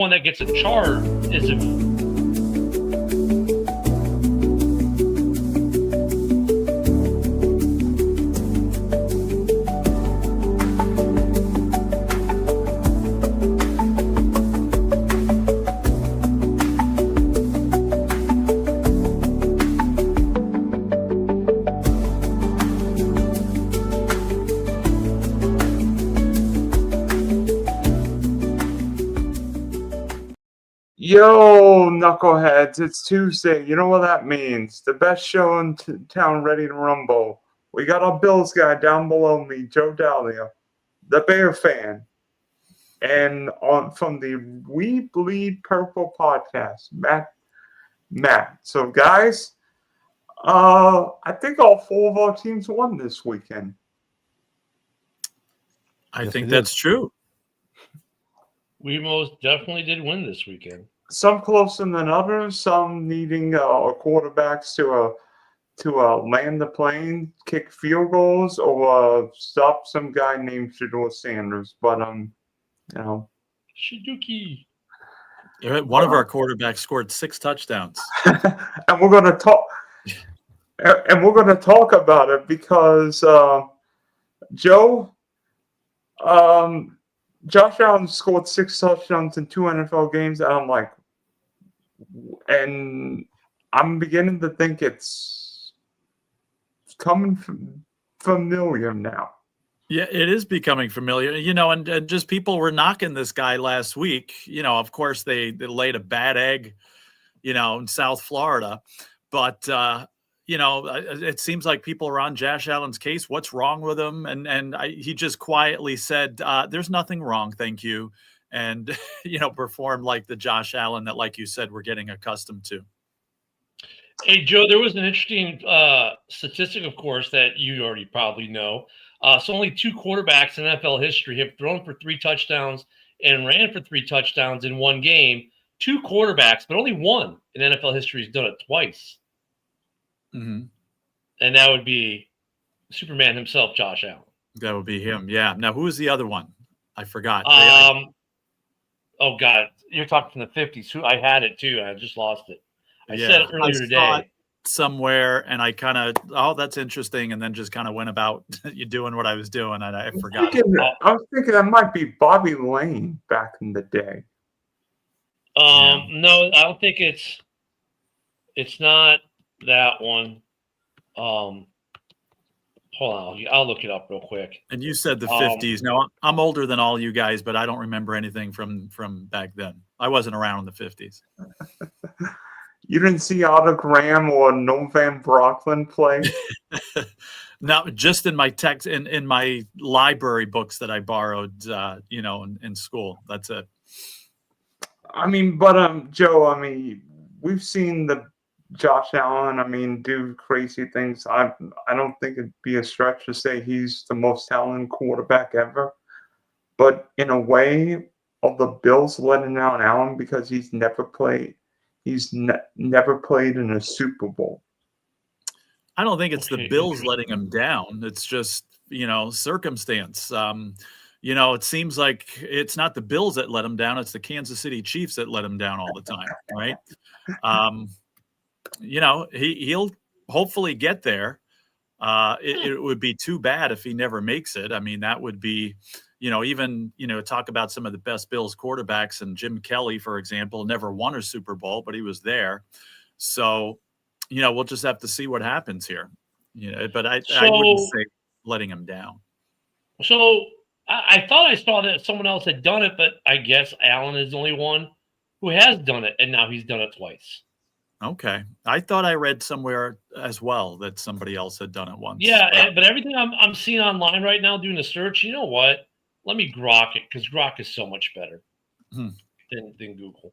one that gets a chart is if Yo, knuckleheads, it's Tuesday. You know what that means. The best show in town ready to rumble. We got our Bills guy down below me, Joe Dahlia, the Bear fan. And from the We Bleed Purple podcast, Matt. So, guys, I think all four of our teams won this weekend. I think that's true. we most definitely did win this weekend. Some closer than others, some needing quarterbacks to land the plane, kick field goals, or stop some guy named Shedeur Sanders. But Shiduki. One of our quarterbacks scored 6 touchdowns, and we're gonna talk. And we're gonna talk about it because Joe. Josh Allen scored 6 touchdowns in 2 NFL games, and I'm beginning to think it's coming familiar now. Yeah, it is becoming familiar, and just people were knocking this guy last week. Of course, they laid a bad egg, in South Florida, but it seems like people are on Josh Allen's case. What's wrong with him? And he just quietly said, there's nothing wrong, thank you. And, performed like the Josh Allen that, like you said, we're getting accustomed to. Hey, Joe, there was an interesting statistic, of course, that you already probably know. So only 2 quarterbacks in NFL history have thrown for 3 touchdowns and ran for 3 touchdowns in one game. 2 quarterbacks, but only one in NFL history has done it twice. Mm-hmm. And that would be Superman himself, Josh Allen. That would be him, yeah. Now, who was the other one? I forgot. Oh, God. You're talking from the 50s. I had it, too. I just lost it. I said it earlier today. Saw it somewhere, and I kind of, that's interesting, and then just kind of went about you doing what I was doing, and I forgot. I was thinking that might be Bobby Lane back in the day. No, I don't think it's not that one. Hold on, I'll look it up real quick. And you said the 50s. Now, I'm older than all you guys, but I don't remember anything from back then. I wasn't around in the 50s. You didn't see Autogram or Novan Brocklin play? No, just in my text in my library books that I borrowed, in school. That's it. Joe, we've seen the Josh Allen, do crazy things. I don't think it'd be a stretch to say he's the most talented quarterback ever. But in a way, of the Bills letting down Allen because he's never played in a Super Bowl. I don't think it's the Bills letting him down. It's just, circumstance. It seems like it's not the Bills that let him down. It's the Kansas City Chiefs that let him down all the time, right? He'll hopefully get there. It would be too bad if he never makes it. That would be, even, talk about some of the best Bills quarterbacks, and Jim Kelly, for example, never won a Super Bowl, but he was there. So, we'll just have to see what happens here. But I wouldn't say letting him down. So I thought I saw that someone else had done it, but I guess Allen is the only one who has done it, and now he's done it twice. Okay. I thought I read somewhere as well that somebody else had done it once. Yeah, but everything I'm seeing online right now doing a search, you know what? Let me Grok it, because Grok is so much better than Google.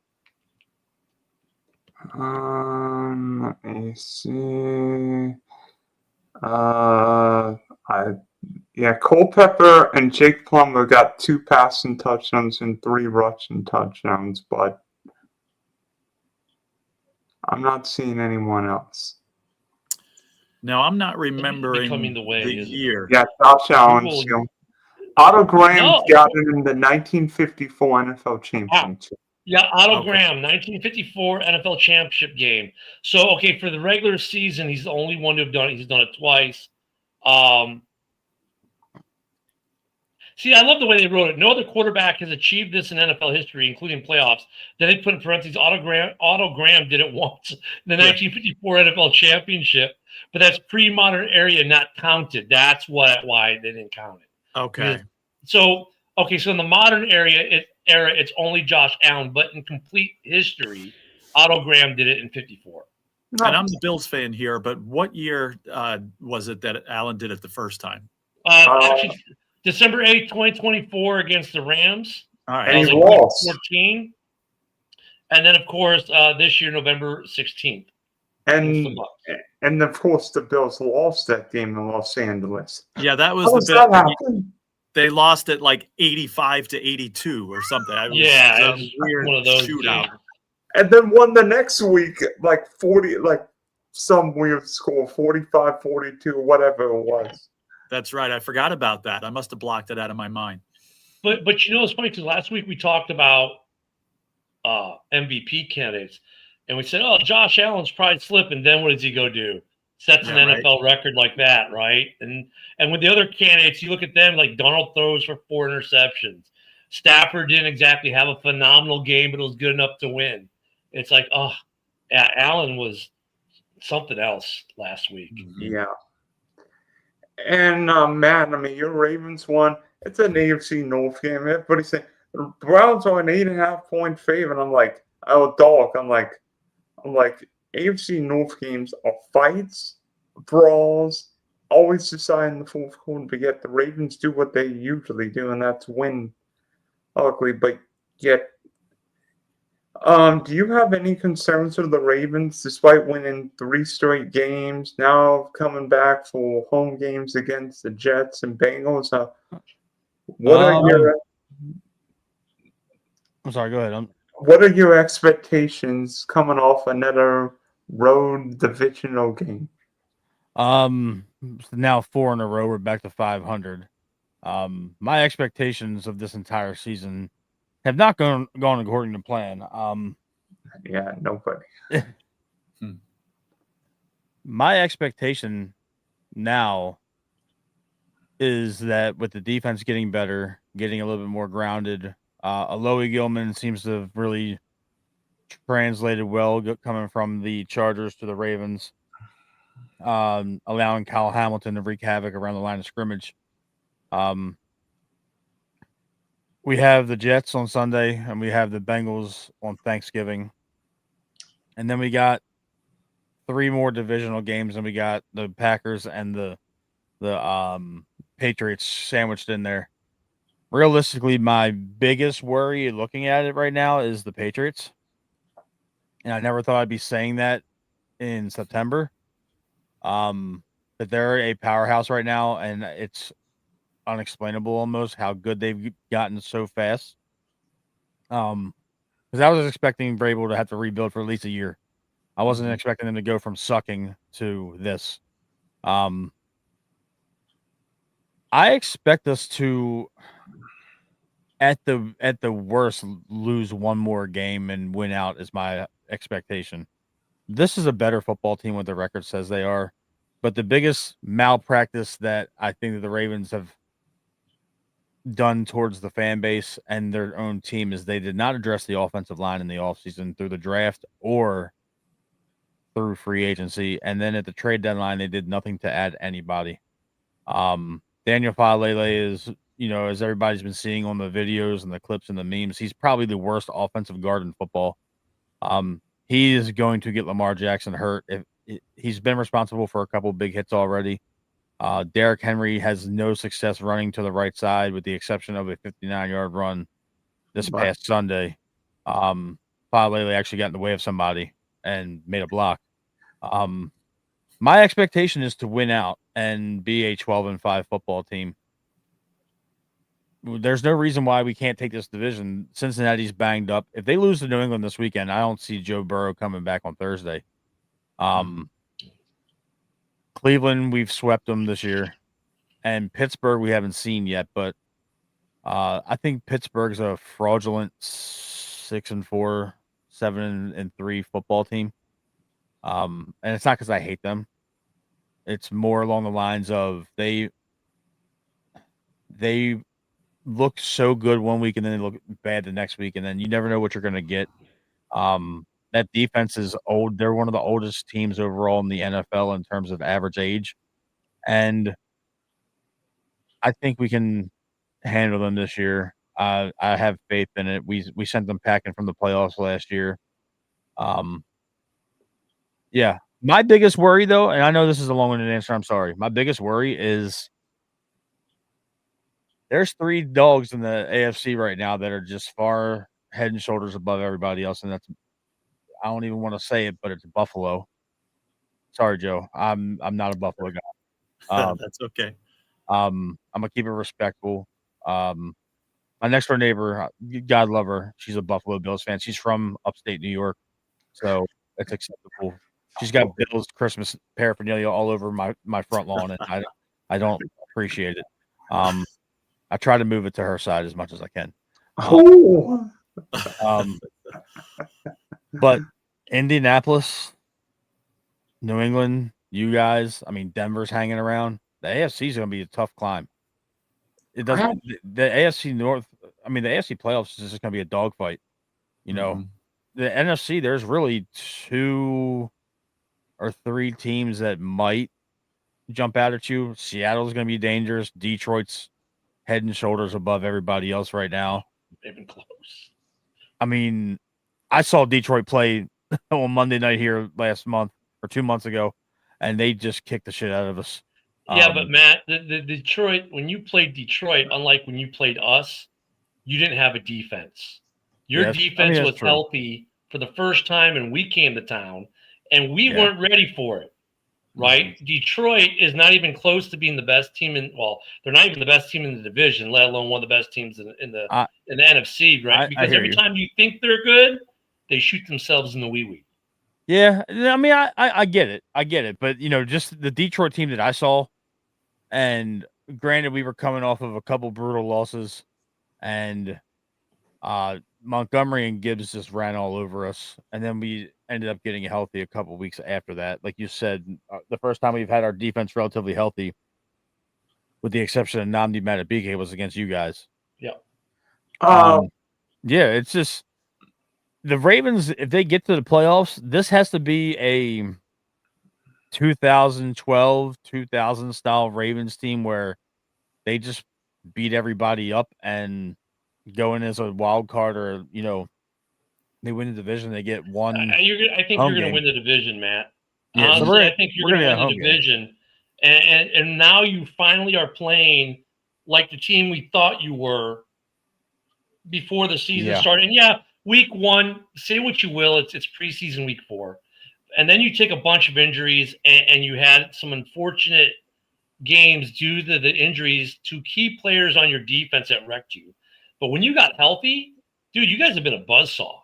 Let me see. Culpepper and Jake Plummer got 2 passing touchdowns and 3 rushing touchdowns, but I'm not seeing anyone else. Now, I'm not remembering the year. Yeah, Josh Allen. Otto Graham got it in the 1954 NFL Championship. Yeah, Otto Okay. Graham, 1954 NFL championship game. So, okay, for the regular season, he's the only one to have done it. He's done it twice. See, I love the way they wrote it. No other quarterback has achieved this in NFL history, including playoffs. Then they put in parentheses, Otto Graham did it once in the 1954 NFL championship, but that's pre-modern area not counted. That's why they didn't count it. Okay. So in the modern era, it's only Josh Allen, but in complete history, Otto Graham did it in 54. And I'm the Bills fan here, but what year was it that Allen did it the first time? Actually, December 8th, 2024 against the Rams. All right. And he lost. 14. And then, of course, this year, November 16th. And of course, the Bills lost that game in Los Angeles. Yeah, that was How the that happen? They lost it like 85-82 or something. It was weird one of those shootout. games. And then won the next week, like 40, like some weird score, 45-42, whatever it was. That's right. I forgot about that. I must have blocked it out of my mind. But it's funny because last week we talked about MVP candidates, and we said, "Oh, Josh Allen's probably slipping." Then what does he go do? Sets an NFL record like that, right? And with the other candidates, you look at them like Donald throws for 4 interceptions. Stafford didn't exactly have a phenomenal game, but it was good enough to win. It's like, oh, yeah, Allen was something else last week. Yeah. And Matt, I mean, your Ravens won. It's an AFC North game. Everybody's saying the Browns are an 8.5-point favorite. I'm like, oh, dog. I'm like, AFC North games are fights, brawls, always decide in the fourth quarter. But yet the Ravens do what they usually do, and that's win ugly. But yet, do you have any concerns with the Ravens, despite winning 3 straight games, now coming back for home games against the Jets and Bengals? What are your? I'm sorry. Go ahead. What are your expectations coming off another road divisional game? Now 4 in a row. We're back to 500. My expectations of this entire season have not gone according to plan. Yeah, nobody. My expectation now is that with the defense getting better, getting a little bit more grounded, Alohi Gilman seems to have really translated well coming from the Chargers to the Ravens, allowing Kyle Hamilton to wreak havoc around the line of scrimmage. We have the Jets on Sunday, and we have the Bengals on Thanksgiving. And then we got 3 more divisional games, and we got the Packers and the Patriots sandwiched in there. Realistically, my biggest worry looking at it right now is the Patriots. And I never thought I'd be saying that in September. But they're a powerhouse right now, and it's unexplainable almost how good they've gotten so fast. Because I was expecting Vrabel to have to rebuild for at least a year. I wasn't expecting them to go from sucking to this. I expect us to, at the worst, lose 1 more game and win out is my expectation. This is a better football team what the record says they are. But the biggest malpractice that I think that the Ravens have done towards the fan base and their own team is they did not address the offensive line in the offseason through the draft or through free agency. And then at the trade deadline, they did nothing to add anybody. Daniel Falele is, as everybody's been seeing on the videos and the clips and the memes, he's probably the worst offensive guard in football. He is going to get Lamar Jackson hurt. He's been responsible for a couple big hits already. Derrick Henry has no success running to the right side with the exception of a 59-yard run this past Sunday. Falele actually got in the way of somebody and made a block. My expectation is to win out and be a 12-5 football team. There's no reason why we can't take this division. Cincinnati's banged up. If they lose to New England this weekend, I don't see Joe Burrow coming back on Thursday. Cleveland, we've swept them this year. And Pittsburgh, we haven't seen yet. But I think Pittsburgh's a fraudulent 6-4, 7-3 football team. And it's not because I hate them. It's more along the lines of they look so good one week and then they look bad the next week, and then you never know what you're going to get. That defense is old. They're one of the oldest teams overall in the NFL in terms of average age, and I think we can handle them this year. I have faith in it. We sent them packing from the playoffs last year. Yeah. My biggest worry, though, and I know this is a long-winded answer, I'm sorry. My biggest worry is there's 3 dogs in the AFC right now that are just far head and shoulders above everybody else, and that's I don't even wanna say it, but it's Buffalo. Sorry, Joe. I'm not a Buffalo guy. That's okay. Imma keep it respectful. My next door neighbor, God love her, she's a Buffalo Bills fan. She's from upstate New York, so it's acceptable. She's got Bills Christmas paraphernalia all over my front lawn, and I don't appreciate it. I try to move it to her side as much as I can. Oh, But Indianapolis, New England, you guys, I mean, Denver's hanging around. The AFC is going to be a tough climb. It doesn't. The AFC North. I mean, the AFC playoffs is just going to be a dogfight. You know, the NFC. There's really 2 or 3 teams that might jump out at you. Seattle's going to be dangerous. Detroit's head and shoulders above everybody else right now. They've been close. I mean, I saw Detroit play on Monday night here last month or 2 months ago, and they just kicked the shit out of us. Yeah, but Matt, the Detroit, when you played Detroit, unlike when you played us, you didn't have a defense. Your defense was healthy for the first time, and we came to town, and we weren't ready for it. Right? Detroit is not even close to being the best team they're not even the best team in the division, let alone one of the best teams in the NFC, right? Because every time you think they're good, they shoot themselves in the wee-wee. Yeah, I mean, I get it. I get it. But, you know, just the Detroit team that I saw, and granted, we were coming off of a couple brutal losses, and Montgomery and Gibbs just ran all over us, and then we ended up getting healthy a couple weeks after that. Like you said, the first time we've had our defense relatively healthy, with the exception of Nnamdi Madubuike, was against you guys. Yeah. Yeah, it's just the Ravens, if they get to the playoffs, this has to be a 2012, 2000 style Ravens team where they just beat everybody up and go in as a wild card, or, you know, they win the division, they get one. I think you're going to win the division, Matt. Yeah, honestly, I think you're going to win the division. And now you finally are playing like the team we thought you were before the season started. And yeah, week 1, say what you will, it's preseason week 4. And then you take a bunch of injuries, and you had some unfortunate games due to the injuries to key players on your defense that wrecked you. But when you got healthy, dude, you guys have been a buzzsaw.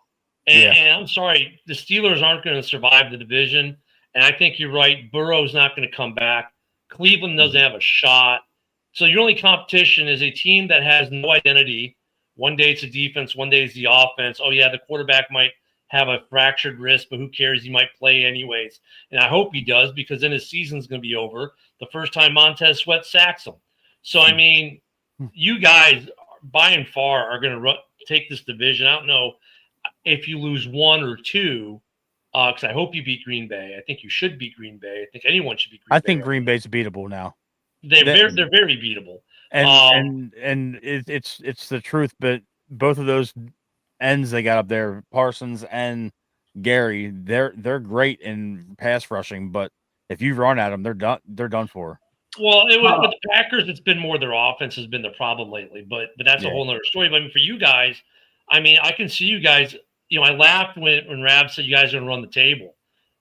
And I'm sorry, the Steelers aren't going to survive the division. And I think you're right. Burrow's not going to come back. Cleveland doesn't have a shot. So your only competition is a team that has no identity. One day it's the defense, one day it's the offense. Oh, yeah, the quarterback might have a fractured wrist, but who cares? He might play anyways. And I hope he does, because then his season's going to be over the first time Montez Sweat sacks him. So, I mean, you guys, by and far, are going to take this division. I don't know if you lose 1 or 2, because I hope you beat Green Bay. I think you should beat Green Bay. I think anyone should beat Green Bay. I think Green Bay's beatable now. They're very beatable. And it's the truth, but both of those ends they got up there, Parsons and Gary, they're great in pass rushing, but if you run at them, they're done for. Well, with the Packers, it's been more their offense has been the problem lately, but that's a whole nother story. But I mean, for you guys, I mean, I can see you guys. You know, I laughed when Rab said you guys are going to run the table,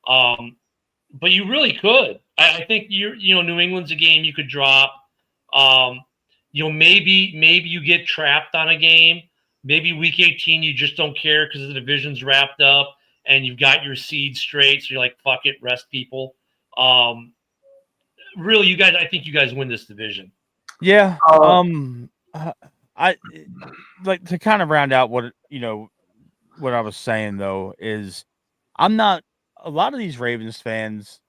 but you really could. I think New England's a game you could drop. Maybe you get trapped on a game. Maybe week 18 you just don't care because the division's wrapped up and you've got your seed straight, so you're like, fuck it, rest people. Really, you guys, I think you guys win this division. Yeah. I like to kind of round out what what I was saying though is I'm not. A lot of these Ravens fans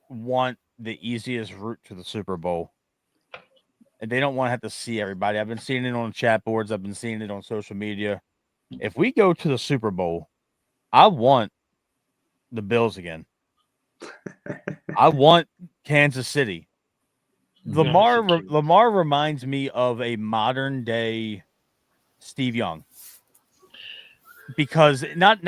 want the easiest route to the Super Bowl, and they don't want to have to see everybody. I've been seeing it on chat boards. I've been seeing it on social media. If we go to the Super Bowl, I want the Bills again. I want Kansas City. Lamar reminds me of a modern day Steve Young, because not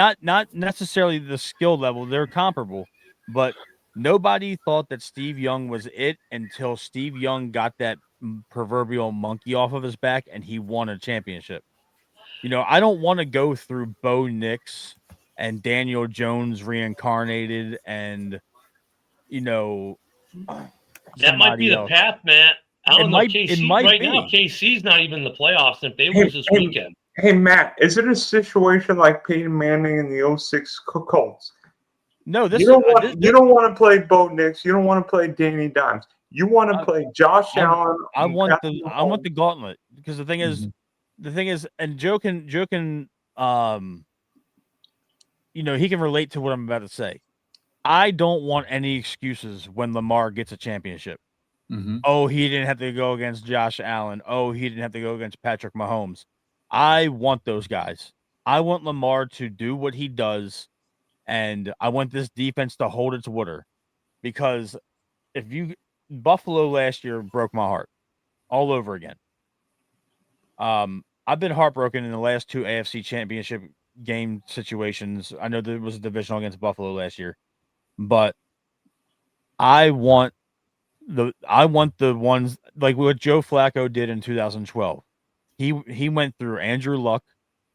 necessarily the skill level, they're comparable, but nobody thought that Steve Young was it until Steve Young got that proverbial monkey off of his back and he won a championship. You know, I don't want to go through Bo Nix and Daniel Jones reincarnated and, you know, that might be the else. path, Matt. I don't know. KC right be. now, KC's not even in the playoffs. If they lose this weekend, hey Matt, is it a situation like Peyton Manning in the 06 Colts? No, you don't want to play Bo Nix. You don't want to play Danny Dimes. You want to play Josh Allen. I want the gauntlet, because the thing is, and Joe can, you know, he can relate to what I'm about to say. I don't want any excuses when Lamar gets a championship. Mm-hmm. Oh, he didn't have to go against Josh Allen. Oh, he didn't have to go against Patrick Mahomes. I want those guys. I want Lamar to do what he does, and I want this defense to hold its water, because Buffalo last year broke my heart all over again. I've been heartbroken in the last two AFC Championship game situations. I know there was a divisional against Buffalo last year, but I want the ones like what Joe Flacco did in 2012. He went through Andrew Luck,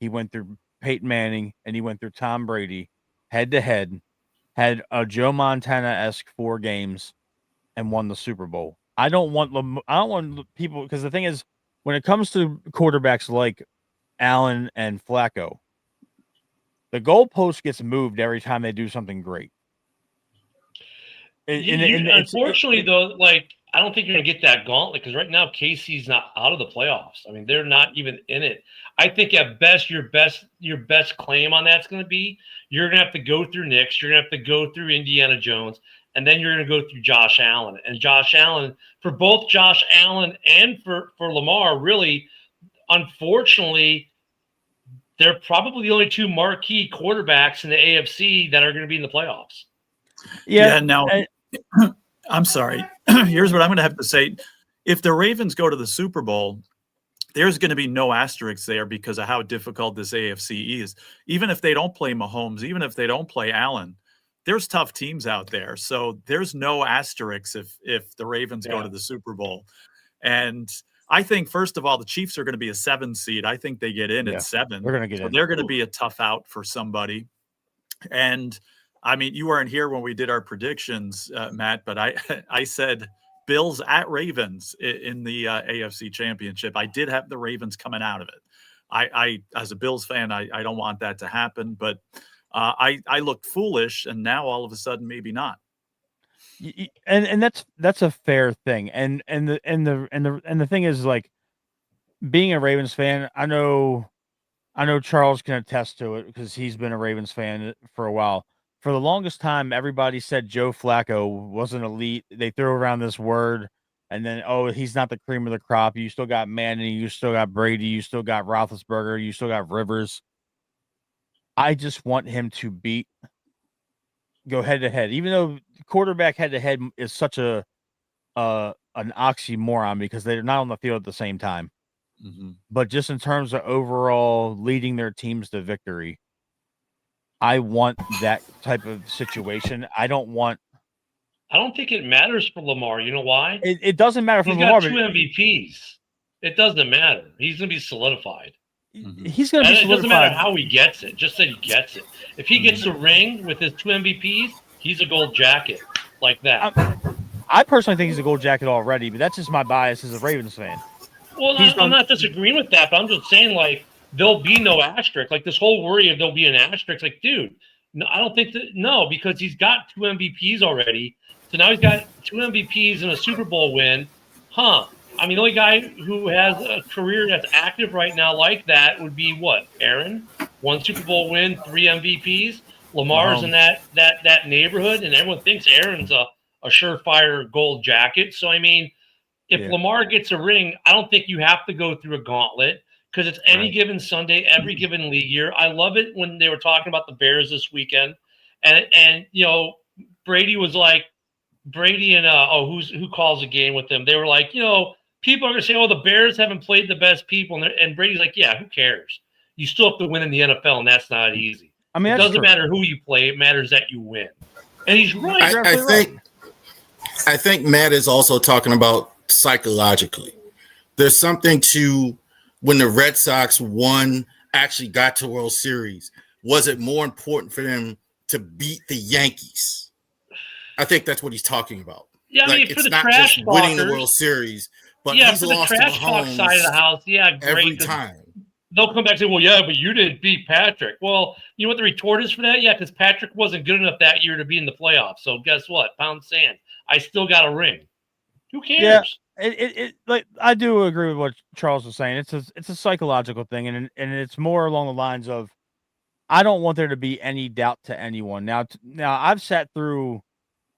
he went through Peyton Manning, and he went through Tom Brady head to head, had a Joe Montana-esque 4 games, and won the Super Bowl. I don't want people, because the thing is, when it comes to quarterbacks like Allen and Flacco, the goalpost gets moved every time they do something great. Unfortunately, though, like, I don't think you're going to get that gauntlet, because right now KC's not out of the playoffs. I mean, they're not even in it. I think at best, your best claim on that's going to be you're going to have to go through Knicks, you're going to have to go through Indiana Jones, and then you're going to go through Josh Allen. And Josh Allen, for both Josh Allen and for Lamar, really, unfortunately, they're probably the only two marquee quarterbacks in the AFC that are going to be in the playoffs. Yeah. Now, I'm sorry. Here's what I'm going to have to say. If the Ravens go to the Super Bowl, there's going to be no asterisks there because of how difficult this AFC is. Even if they don't play Mahomes, even if they don't play Allen, there's tough teams out there. So there's no asterisks if the Ravens go to the Super Bowl. And I think, first of all, the Chiefs are going to be a 7 seed. I think they get in at 7. They're going to get in. They're going to be a tough out for somebody. And I mean, you weren't here when we did our predictions, Matt, but I said Bills at Ravens in the AFC Championship. I did have the Ravens coming out of it. I as a Bills fan, I don't want that to happen, but I looked foolish, and now all of a sudden, maybe not. And that's a fair thing. And the thing is, like, being a Ravens fan, I know Charles can attest to it because he's been a Ravens fan for a while. For the longest time, everybody said Joe Flacco wasn't elite. They threw around this word, and then, oh, he's not the cream of the crop. You still got Manning, you still got Brady, you still got Roethlisberger, you still got Rivers. I just want him to go head to head, even though quarterback head to head is such an oxymoron because they're not on the field at the same time. Mm-hmm. But just in terms of overall leading their teams to victory, I want that type of situation. I don't think it matters for Lamar. You know why? It doesn't matter for Lamar. He's got 2 MVPs. It doesn't matter. He's going to be solidified. Mm-hmm. He's going to be solidified. It doesn't matter how he gets it. Just that he gets it. If he gets a ring with his 2 MVPs, he's a gold jacket like that. I personally think he's a gold jacket already, but that's just my bias as a Ravens fan. Well, I'm not disagreeing with that, but I'm just saying, like, there'll be no asterisk. Like, this whole worry of there'll be an asterisk. Like, dude, no, I don't think that. No, because he's got 2 MVPs already. So now he's got 2 MVPs and a Super Bowl win. I I mean, the only guy who has a career that's active right now like that would be what? Aaron, 1 Super Bowl win, 3 MVPs. Lamar's in that neighborhood, and everyone thinks Aaron's a surefire gold jacket. So I mean, if Lamar gets a ring, I don't think you have to go through a gauntlet because it's any given Sunday, every given league year. I love it when they were talking about the Bears this weekend, and Brady was like, Brady and who calls the game with them? They were like, people are gonna say, oh, the Bears haven't played the best people, and Brady's like, yeah, who cares? You still have to win in the NFL, and that's not easy. I mean, it doesn't matter who you play; it matters that you win. And he's right. I think Matt is also talking about psychologically. There's something to when the Red Sox actually got to World Series. Was it more important for them to beat the Yankees? I think that's what he's talking about. Yeah, I mean, it's for the not trash just winning the World Series, but he's for lost the trash to talk Mahomes side of the house, great. Every time. They'll come back and say, well, yeah, but you didn't beat Patrick. Well, you know what the retort is for that? Yeah, because Patrick wasn't good enough that year to be in the playoffs. So guess what? Pound sand. I still got a ring. Who cares? Yeah, it like I do agree with what Charles was saying. It's a psychological thing, and it's more along the lines of I don't want there to be any doubt to anyone. Now I've sat through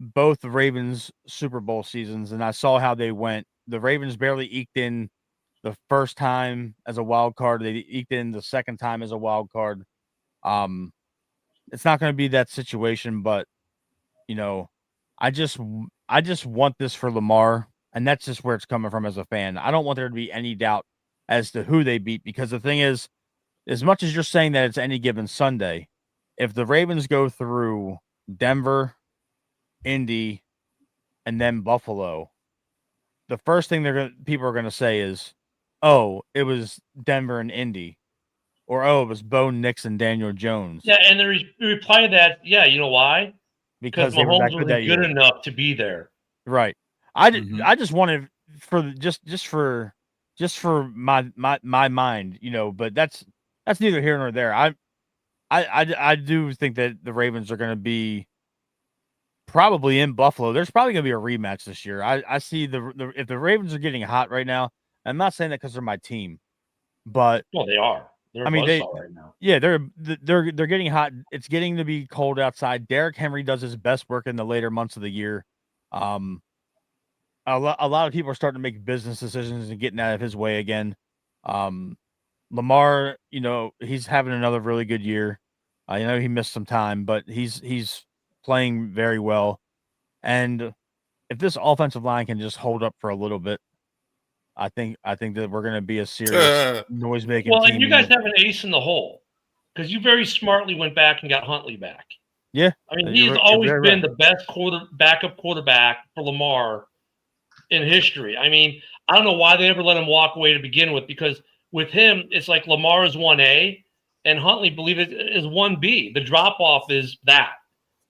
both the Ravens Super Bowl seasons, and I saw how they went. The Ravens barely eked in the first time as a wild card. They eked in the second time as a wild card. It's not going to be that situation, but I just want this for Lamar, and that's just where it's coming from as a fan. I don't want there to be any doubt as to who they beat, because the thing is, as much as you're saying that it's any given Sunday, if the Ravens go through Denver, Indy, and then Buffalo, the first thing people are going to say is, oh, it was Denver and Indy, or oh, it was Bo Nix and Daniel Jones. Yeah, and the reply to that, yeah, you know why? Because Mahomes wasn't good enough to be there. Right. I just wanted for just for my mind, but that's neither here nor there. I do think that the Ravens are going to be probably in Buffalo. There's probably going to be a rematch this year. I see if the Ravens are getting hot right now. I'm not saying that because they're my team, but they are. They're right now. Yeah, they're getting hot. It's getting to be cold outside. Derrick Henry does his best work in the later months of the year. A lot of people are starting to make business decisions and getting out of his way again. Lamar, he's having another really good year. I know he missed some time, but he's playing very well. And if this offensive line can just hold up for a little bit, I think that we're going to be a serious noise-making team. Well, and you guys have an ace in the hole because you very smartly went back and got Huntley back. Yeah. I mean, he's always been the best backup quarterback for Lamar in history. I mean, I don't know why they ever let him walk away to begin with, because with him, it's like Lamar is 1A and Huntley, believe it, is 1B. The drop-off is that.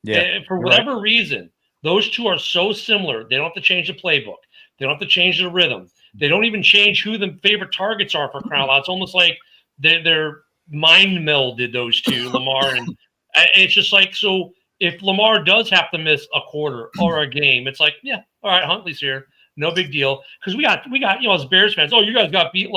Yeah. And for whatever reason, those two are so similar. They don't have to change the playbook. They don't have to change the rhythm. They don't even change who the favorite targets are for crying out loud. It's almost like they're mind melded, those two, Lamar and it's just like, so if Lamar does have to miss a quarter or a game, it's like, yeah, all right, Huntley's here, no big deal, because we got as Bears fans, oh, you guys got beat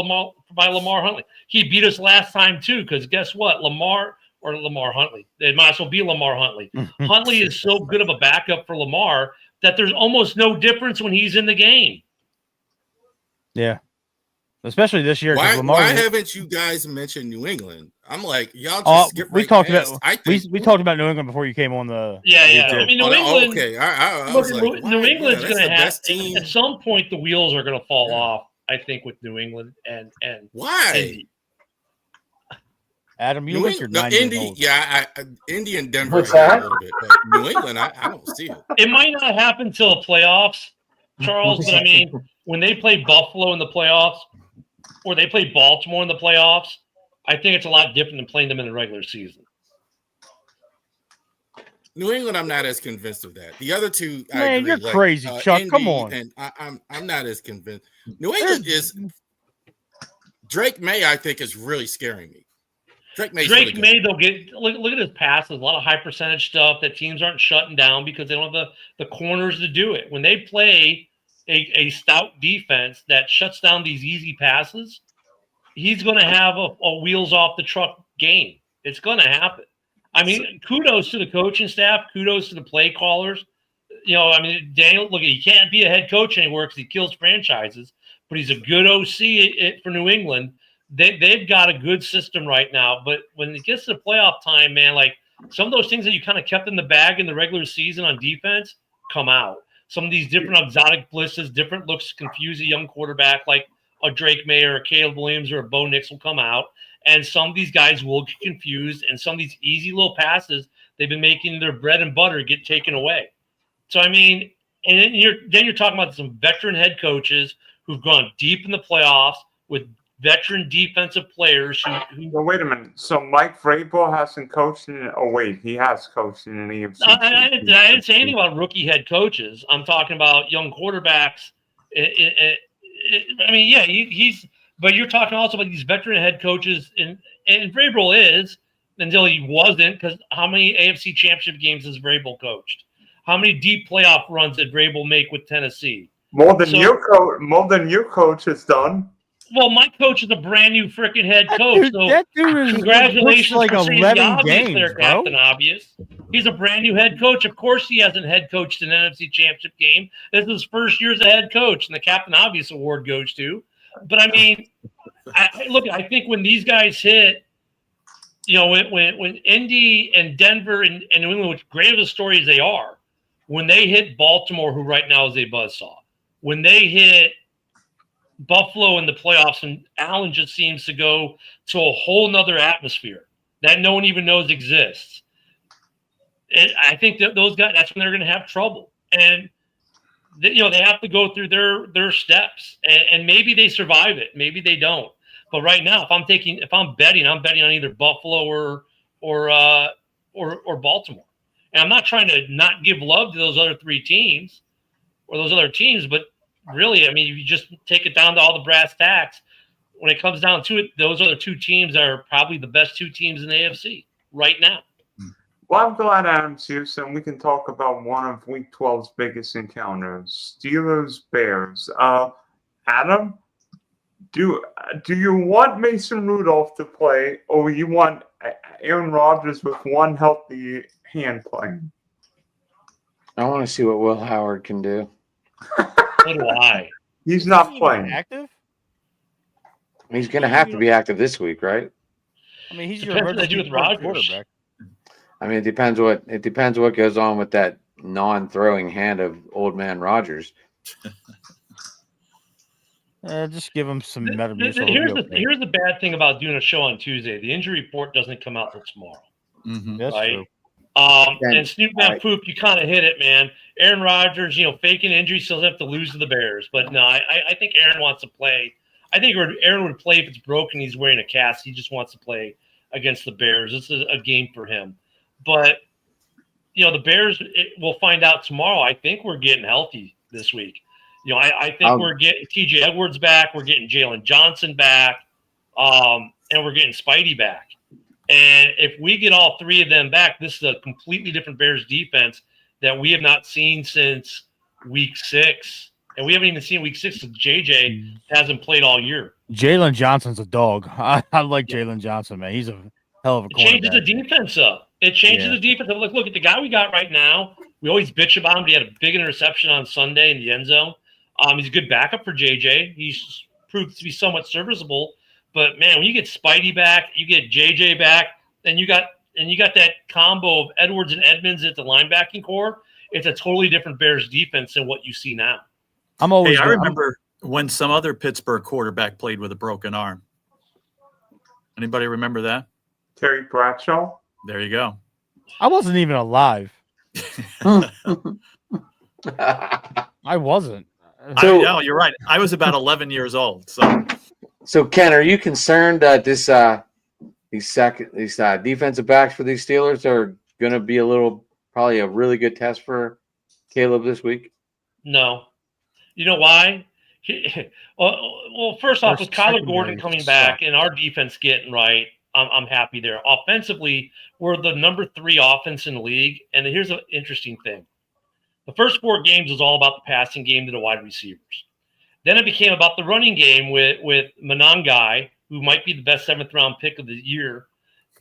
by Lamar Huntley. He beat us last time too, because guess what, Lamar Huntley, it might as well be Lamar Huntley. Huntley is so good of a backup for Lamar that there's almost no difference when he's in the game. Yeah, especially this year. Why haven't you guys mentioned New England? I'm like, y'all just skip we right talked past. about we talked about New England before you came on the. Yeah. I mean, New England. Okay, I was like, New England's going to have team. At some point the wheels are going to fall off. I think with New England and why? Indy. Adam, you look your 9 years old. Yeah, Indy and Denver a little bit, but New England, I don't see it. It might not happen till the playoffs, Charles. But I mean, when they play Buffalo in the playoffs, or they play Baltimore in the playoffs, I think it's a lot different than playing them in the regular season. New England, I'm not as convinced of that. The other two, man, I agree. You're crazy, Chuck. Indy, come on. And I'm not as convinced. New England is Drake May. I think is really scaring me. Drake May, they'll get look at his passes. A lot of high percentage stuff that teams aren't shutting down because they don't have the corners to do it. When they play a stout defense that shuts down these easy passes, he's going to have a wheels off the truck game. It's going to happen. I mean, kudos to the coaching staff. Kudos to the play callers. I mean, Daniel, look, he can't be a head coach anymore because he kills franchises, but he's a good OC for New England. They've got a good system right now. But when it gets to the playoff time, man, like some of those things that you kind of kept in the bag in the regular season on defense come out. Some of these different exotic blisses, different looks confuse a young quarterback like a Drake May or a Caleb Williams or a Bo Nix will come out. And some of these guys will get confused, and some of these easy little passes they've been making their bread and butter get taken away. So, I mean, and then you're talking about some veteran head coaches who've gone deep in the playoffs with veteran defensive players who Well, wait a minute. So Mike Vrabel hasn't coached in. Oh wait, he has coached in an EFC. I didn't say anything about rookie head coaches. I'm talking about young quarterbacks. I mean, yeah, he's. But you're talking also about these veteran head coaches, and Vrabel is until he wasn't. Because how many AFC Championship games has Vrabel coached? How many deep playoff runs did Vrabel make with Tennessee? More than your coach has done. Well, my coach is a brand new freaking head coach. That dude congratulations like for saying 11 the obvious games, there, bro. Captain Obvious. He's a brand new head coach. Of course, he hasn't head coached an NFC Championship game. This is his first year as a head coach, and the Captain Obvious award goes to. But I mean, I think when these guys hit, when Indy and Denver and New England, which great of a story as they are, when they hit Baltimore, who right now is a buzzsaw, when they hit Buffalo in the playoffs, and Allen just seems to go to a whole nother atmosphere that no one even knows exists. And I think that those guys, that's when they're going to have trouble. And they have to go through their steps, and maybe they survive it, maybe they don't. But right now, if I'm betting on either Buffalo or Baltimore. And I'm not trying to not give love to those other three teams or those other teams, but really, I mean, if you just take it down to all the brass tacks, when it comes down to it, those other two teams are probably the best two teams in the AFC right now. Well, I'm glad Adam's here, so we can talk about one of Week 12's biggest encounters, Steelers-Bears. Adam, do you want Mason Rudolph to play, or you want Aaron Rodgers with one healthy hand playing? I want to see what Will Howard can do. So do I. He's not playing. Active? He's going to have to be active this week, right? I mean, he's Depends your what they do with emergency Rodgers. quarterback. I mean, it depends what goes on with that non-throwing hand of old man Rodgers. Just give him some Metamucil. Here's the bad thing about doing a show on Tuesday. The injury report doesn't come out till tomorrow. Mm-hmm. That's right? true. And Snoop Van Poop, you kind of hit it, man. Aaron Rodgers, faking injury, still have to lose to the Bears. But no, I think Aaron wants to play. I think Aaron would play if it's broken. He's wearing a cast. He just wants to play against the Bears. This is a game for him. But, the Bears, we'll find out tomorrow. I think we're getting healthy this week. I think we're getting TJ Edwards back. We're getting Jalen Johnson back. And we're getting Spidey back. And if we get all three of them back, this is a completely different Bears defense that we have not seen since week 6. And we haven't even seen week 6 because JJ hasn't played all year. Jalen Johnson's a dog. I like Jalen Johnson, man. He's a hell of a It cornerback. changes the defense up. It changes the defense up. Look at the guy we got right now. We always bitch about him. But he had a big interception on Sunday in the end zone. He's a good backup for JJ. He's proved to be somewhat serviceable. But man, when you get Spidey back, you get JJ back, and you got that combo of Edwards and Edmonds at the linebacking core. It's a totally different Bears defense than what you see now. I remember when some other Pittsburgh quarterback played with a broken arm. Anybody remember that? Terry Bradshaw? There you go. I wasn't even alive. I wasn't. So- No, you're right. I was about 11 years old. So Ken, are you concerned that these defensive backs for these Steelers are going to be probably a really good test for Caleb this week? No. You know why? Well, first off, with Kyler Gordon coming back and our defense getting right, I'm happy there. Offensively, we're the number 3 offense in the league. And here's an interesting thing. The first 4 games was all about the passing game to the wide receivers. Then it became about the running game with Monangai, who might be the best 7th-round pick of the year,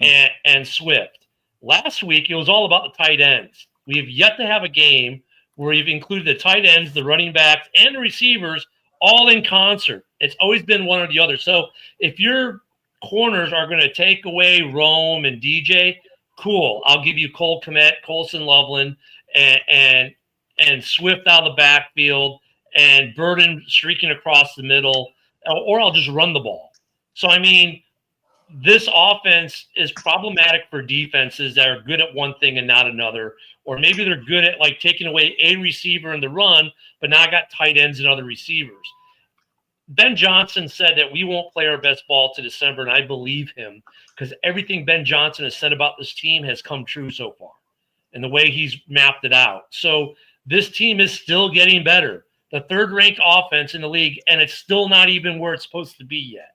and Swift. Last week, it was all about the tight ends. We have yet to have a game where we've included the tight ends, the running backs, and the receivers all in concert. It's always been one or the other. So if your corners are going to take away Rome and DJ, cool. I'll give you Cole Kmet, Colson Loveland, and Swift out of the backfield, and Burden streaking across the middle, or I'll just run the ball. So, I mean, this offense is problematic for defenses that are good at one thing and not another, or maybe they're good at like taking away a receiver in the run, but now I got tight ends and other receivers. Ben Johnson said that we won't play our best ball to December, and I believe him because everything Ben Johnson has said about this team has come true so far and the way he's mapped it out. So this team is still getting better. The 3rd-ranked offense in the league, and it's still not even where it's supposed to be yet.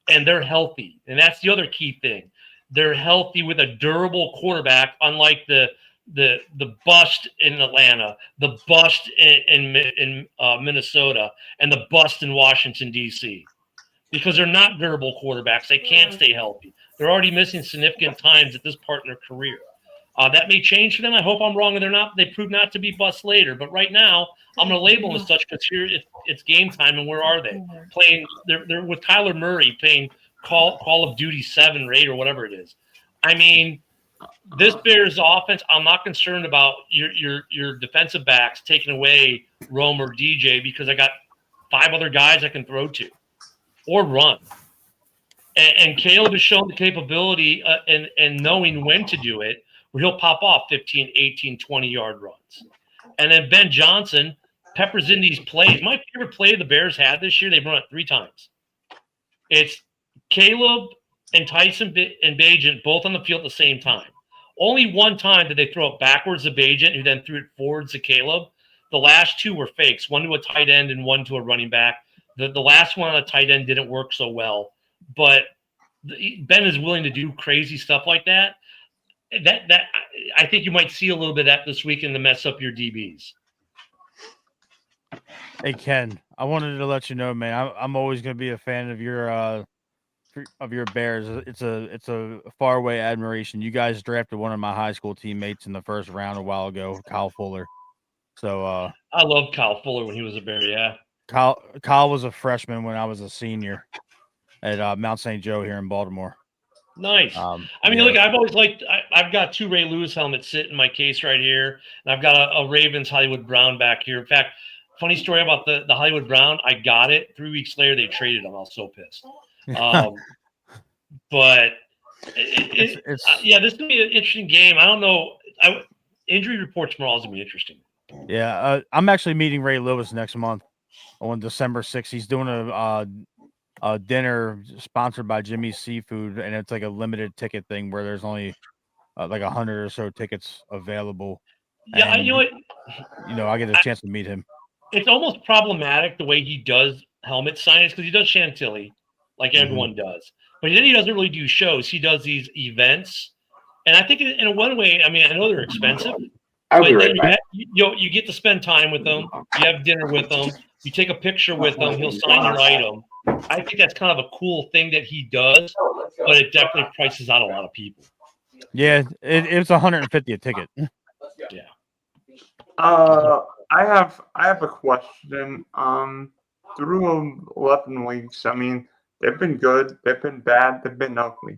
And they're healthy. And that's the other key thing. They're healthy with a durable quarterback, unlike the bust in Atlanta, the bust in Minnesota, and the bust in Washington, D.C. Because they're not durable quarterbacks. They can't stay healthy. They're already missing significant times at this part in their career. That may change for them. I hope I'm wrong, and they prove not to be bust later. But right now, I'm going to label them as such because here it's game time, and where are they? Playing, they're with Kyler Murray playing Call of Duty 7 or 8 or whatever it is. I mean, this Bears offense, I'm not concerned about your defensive backs taking away Rome or DJ because I got 5 other guys I can throw to or run. And Caleb has shown the capability and knowing when to do it, where he'll pop off 15, 18, 20-yard runs. And then Ben Johnson peppers in these plays. My favorite play the Bears had this year, they've run it 3 times. It's Caleb and Tyson and Bagent both on the field at the same time. Only one time did they throw it backwards to Bagent, who then threw it forwards to Caleb. The last 2 were fakes, one to a tight end and one to a running back. The last one on a tight end didn't work so well. But Ben is willing to do crazy stuff like that. That I think you might see a little bit of that this weekend to mess up your DBs. Hey Ken, I wanted to let you know, man. I'm always going to be a fan of your Bears. It's a faraway admiration. You guys drafted one of my high school teammates in the 1st round a while ago, Kyle Fuller. So I loved Kyle Fuller when he was a Bear. Yeah, Kyle was a freshman when I was a senior at Mount St. Joe here in Baltimore. Nice. I mean, look, I've always liked. I've got 2 Ray Lewis helmets sitting in my case right here, and I've got a Ravens Hollywood Brown back here. In fact, funny story about the Hollywood Brown. I got it 3 weeks later. They traded him. I was so pissed. But yeah, this is gonna be an interesting game. I don't know. Injury reports tomorrow is gonna be interesting. Yeah, I'm actually meeting Ray Lewis next month on December 6th. He's doing a dinner sponsored by Jimmy's Seafood, and it's like a limited ticket thing where there's only like 100 or so tickets available. Yeah, and, you know what? I get a chance to meet him. It's almost problematic the way he does helmet signings because he does Chantilly like everyone does, but then he doesn't really do shows. He does these events, and I think in one way, I mean, I know they're expensive. I'll be right back. You get to spend time with them. You have dinner with them. You take a picture with them. He'll sign your item. I think that's kind of a cool thing that he does, but it definitely prices out a lot of people. Yeah, it's 150 a ticket. Yeah. I have a question. Through 11 weeks, I mean, they've been good, they've been bad, they've been ugly.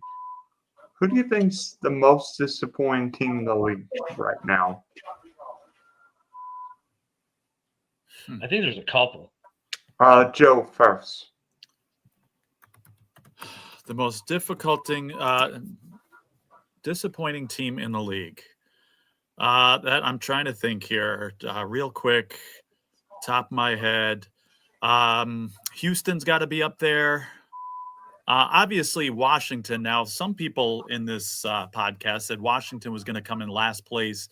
Who do you think's the most disappointing team in the league right now? I think there's a couple. Joe first. The most disappointing team in the league. That I'm trying to think here real quick, top of my head. Houston's got to be up there. Obviously, Washington. Now, some people in this podcast said Washington was going to come in last place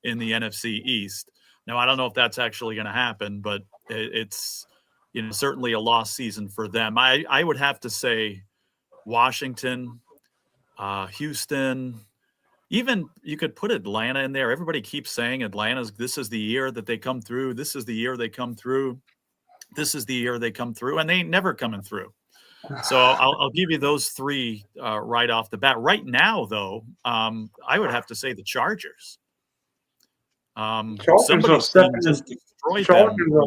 in the NFC East. Now, I don't know if that's actually going to happen, but it's certainly a lost season for them. I would have to say Washington, Houston, Even you could put Atlanta in there. Everybody keeps saying this is the year that they come through. This is the year they come through. This is the year they come through, and they ain't never coming through. So I'll give you those three right off the bat. Right now, though, I would have to say the Chargers. Somebody's team just destroyed them.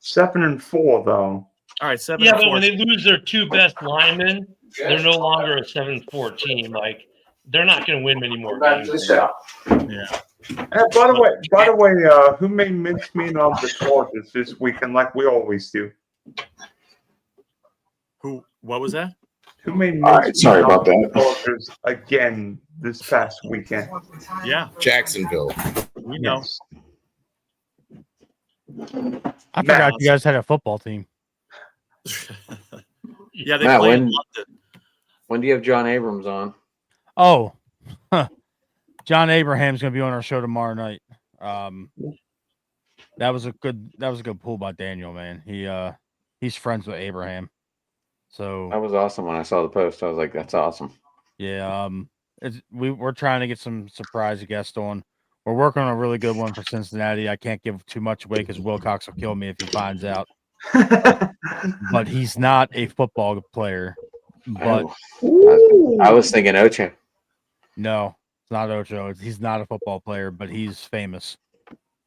7-4 though. All right, 7-4. Yeah, but when they lose their two best linemen, they're no longer a 7-4 team. Like, they're not going to win many more games. Yeah. And by the way, who made mincemeat of the Chargers this weekend, like we always do? Who? What was that? Who made sorry about the Chargers again this past weekend? Yeah, Jacksonville. we know. Yes. I forgot you guys had a football team. Yeah, they Matt, play in London. When do you have John Abrams on? Oh, John Abraham's going to be on our show tomorrow night. That was a good pull by Daniel, man. He's friends with Abraham. So That was awesome when I saw the post. I was like, that's awesome. yeah, we're trying to get some surprise guests on. We're working on a really good one for Cincinnati. I can't give too much away because Wilcox will kill me if he finds out. But he's not a football player. But I was thinking Ocho. no, it's not Ocho. He's not a football player, but he's famous.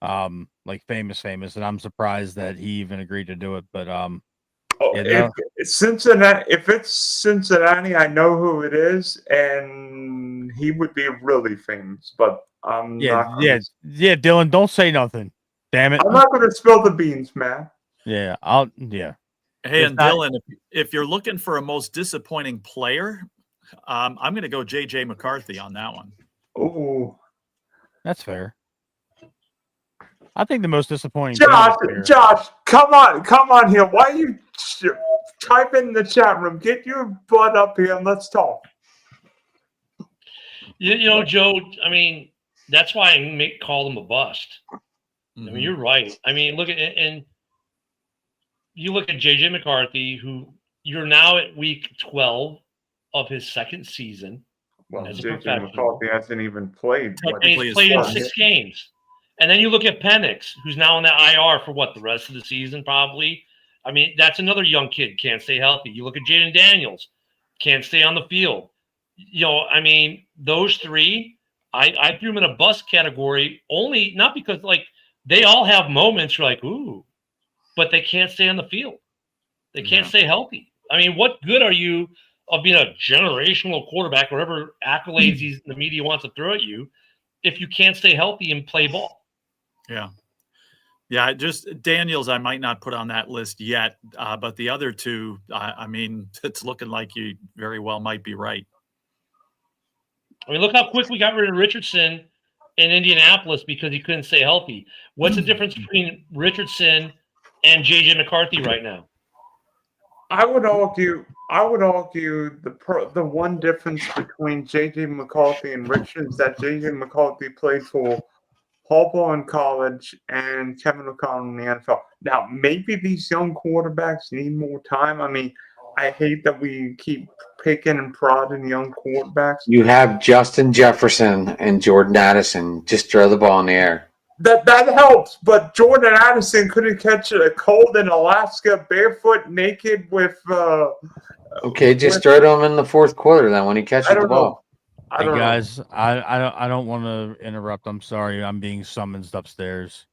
Like famous, and I'm surprised that he even agreed to do it. But if it's Cincinnati, I know who it is, and he would be really famous. But yeah, Dylan, don't say nothing. Damn it! I'm not going to spill the beans, man. Yeah, Hey, and Dylan, if you're looking for a most disappointing player, I'm going to go J.J. McCarthy on that one. Oh, that's fair. I think the most disappointing. Josh, come on here. Why are you type in the chat room? Get your butt up here and let's talk. You know, Joe. I mean, that's why I call them a bust. Mm-hmm. I mean, you're right. I mean, look at and you look at J.J. McCarthy, who you're now at week 12 of his second season. Well, J.J. McCarthy hasn't even played. He's played in 6 games. And then you look at Penix, who's now on the IR for the rest of the season, probably. I mean, that's another young kid, can't stay healthy. You look at Jaden Daniels, can't stay on the field. You know, I mean, those three, I threw them in a bust category, only not because, they all have moments you're like, ooh, but they can't stay on the field. They can't stay healthy. I mean, what good are you of being a generational quarterback, whatever accolades the media wants to throw at you, if you can't stay healthy and play ball? Yeah, just Daniels I might not put on that list yet, but the other two, I mean, it's looking like you very well might be right. I mean, look how quick we got rid of Richardson in Indianapolis because he couldn't stay healthy. What's the difference between Richardson and J.J. McCarthy right now? I would argue the one difference between J.J. McCarthy and Richardson is that J.J. McCarthy played for Harbaugh in college and Kevin O'Connell in the NFL. Now, maybe these young quarterbacks need more time. I mean, I hate that we keep picking and prodding young quarterbacks. You have Justin Jefferson and Jordan Addison. Just throw the ball in the air. That helps, but Jordan Addison couldn't catch a cold in Alaska barefoot, naked with. Okay, just throw them in the fourth quarter then when he catches the ball. Hey guys, I don't want to interrupt. I'm sorry, I'm being summoned upstairs.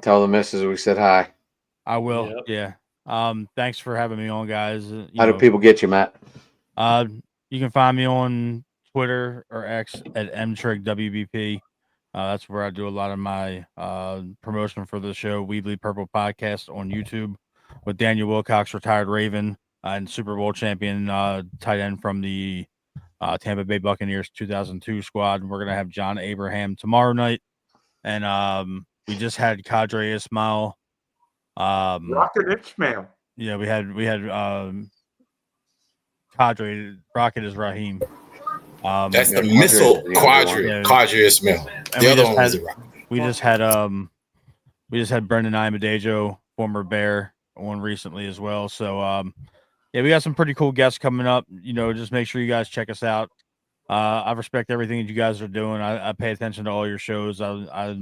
Tell the missus we said hi. I will. Yep. Yeah. Thanks for having me on, guys. How do people get you, Matt? You can find me on Twitter or X at mtrigwbp. That's where I do a lot of my promotion for the show, Weebly Purple Podcast on YouTube with Daniel Wilcox, retired Raven and Super Bowl champion tight end from the Tampa Bay Buccaneers 2002 squad. We're going to have John Abraham tomorrow night. And we just had Cadre Ismail. Rocket Ishmael. Yeah, we had Cadre. Rocket is Raheem. That's the missile Quadri Ismail. The other one was the Rocket. We just had Brendan Imadejo, former Bear, on recently as well. So yeah, we got some pretty cool guests coming up. You know, just make sure you guys check us out. I respect everything that you guys are doing. I pay attention to all your shows. I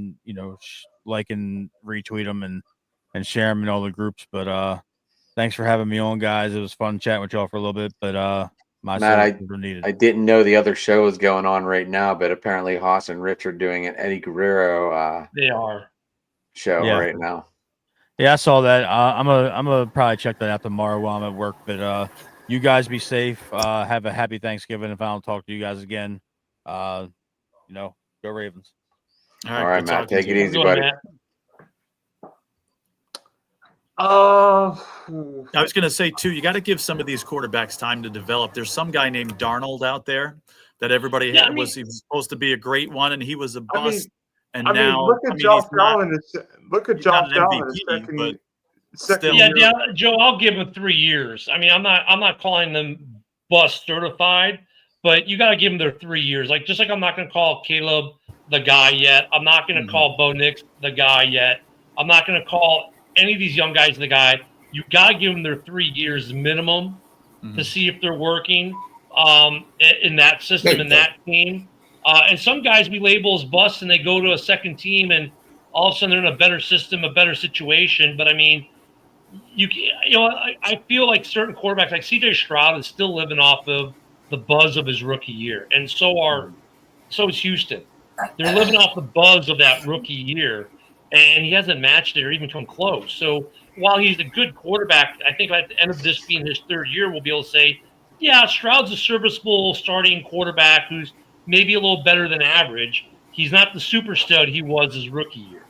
like and retweet them and share them in all the groups. But thanks for having me on, guys. It was fun chatting with y'all for a little bit. But my Matt, services are needed. I didn't know the other show was going on right now, but apparently Haas and Rich are doing an Eddie Guerrero They are. show Yeah. right now. Yeah, I saw that. I'm gonna probably check that out tomorrow while I'm at work. But you guys be safe. Have a happy Thanksgiving. If I don't talk to you guys again, go Ravens. All right, good Matt, talking take to it you. easy, Good, buddy. Matt. I was going to say, too, you got to give some of these quarterbacks time to develop. There's some guy named Darnold out there that everybody Yeah, he was supposed to be a great one, and he was a I mean- bust. look at Josh he's not- Allen. Look at he's not Josh an Allen. MVP, Second, but second still. Yeah, year. Joe, I'll give him 3 years. I mean, I'm not calling them bust certified, but you got to give them their 3 years. Like, just like I'm not going to call Caleb the guy yet. I'm not going to call Bo Nix the guy yet. I'm not going to call any of these young guys the guy. You got to give them their 3 years minimum to see if they're working in that system, in that team. And some guys we label as busts, and they go to a second team, and all of a sudden they're in a better system, a better situation. But I mean, I feel like certain quarterbacks, like C.J. Stroud, is still living off of the buzz of his rookie year, and so is Houston. They're living off the buzz of that rookie year, and he hasn't matched it or even come close. So while he's a good quarterback, I think at the end of this being his 3rd year, we'll be able to say, yeah, Stroud's a serviceable starting quarterback who's maybe a little better than average. He's not the super stud he was his rookie year.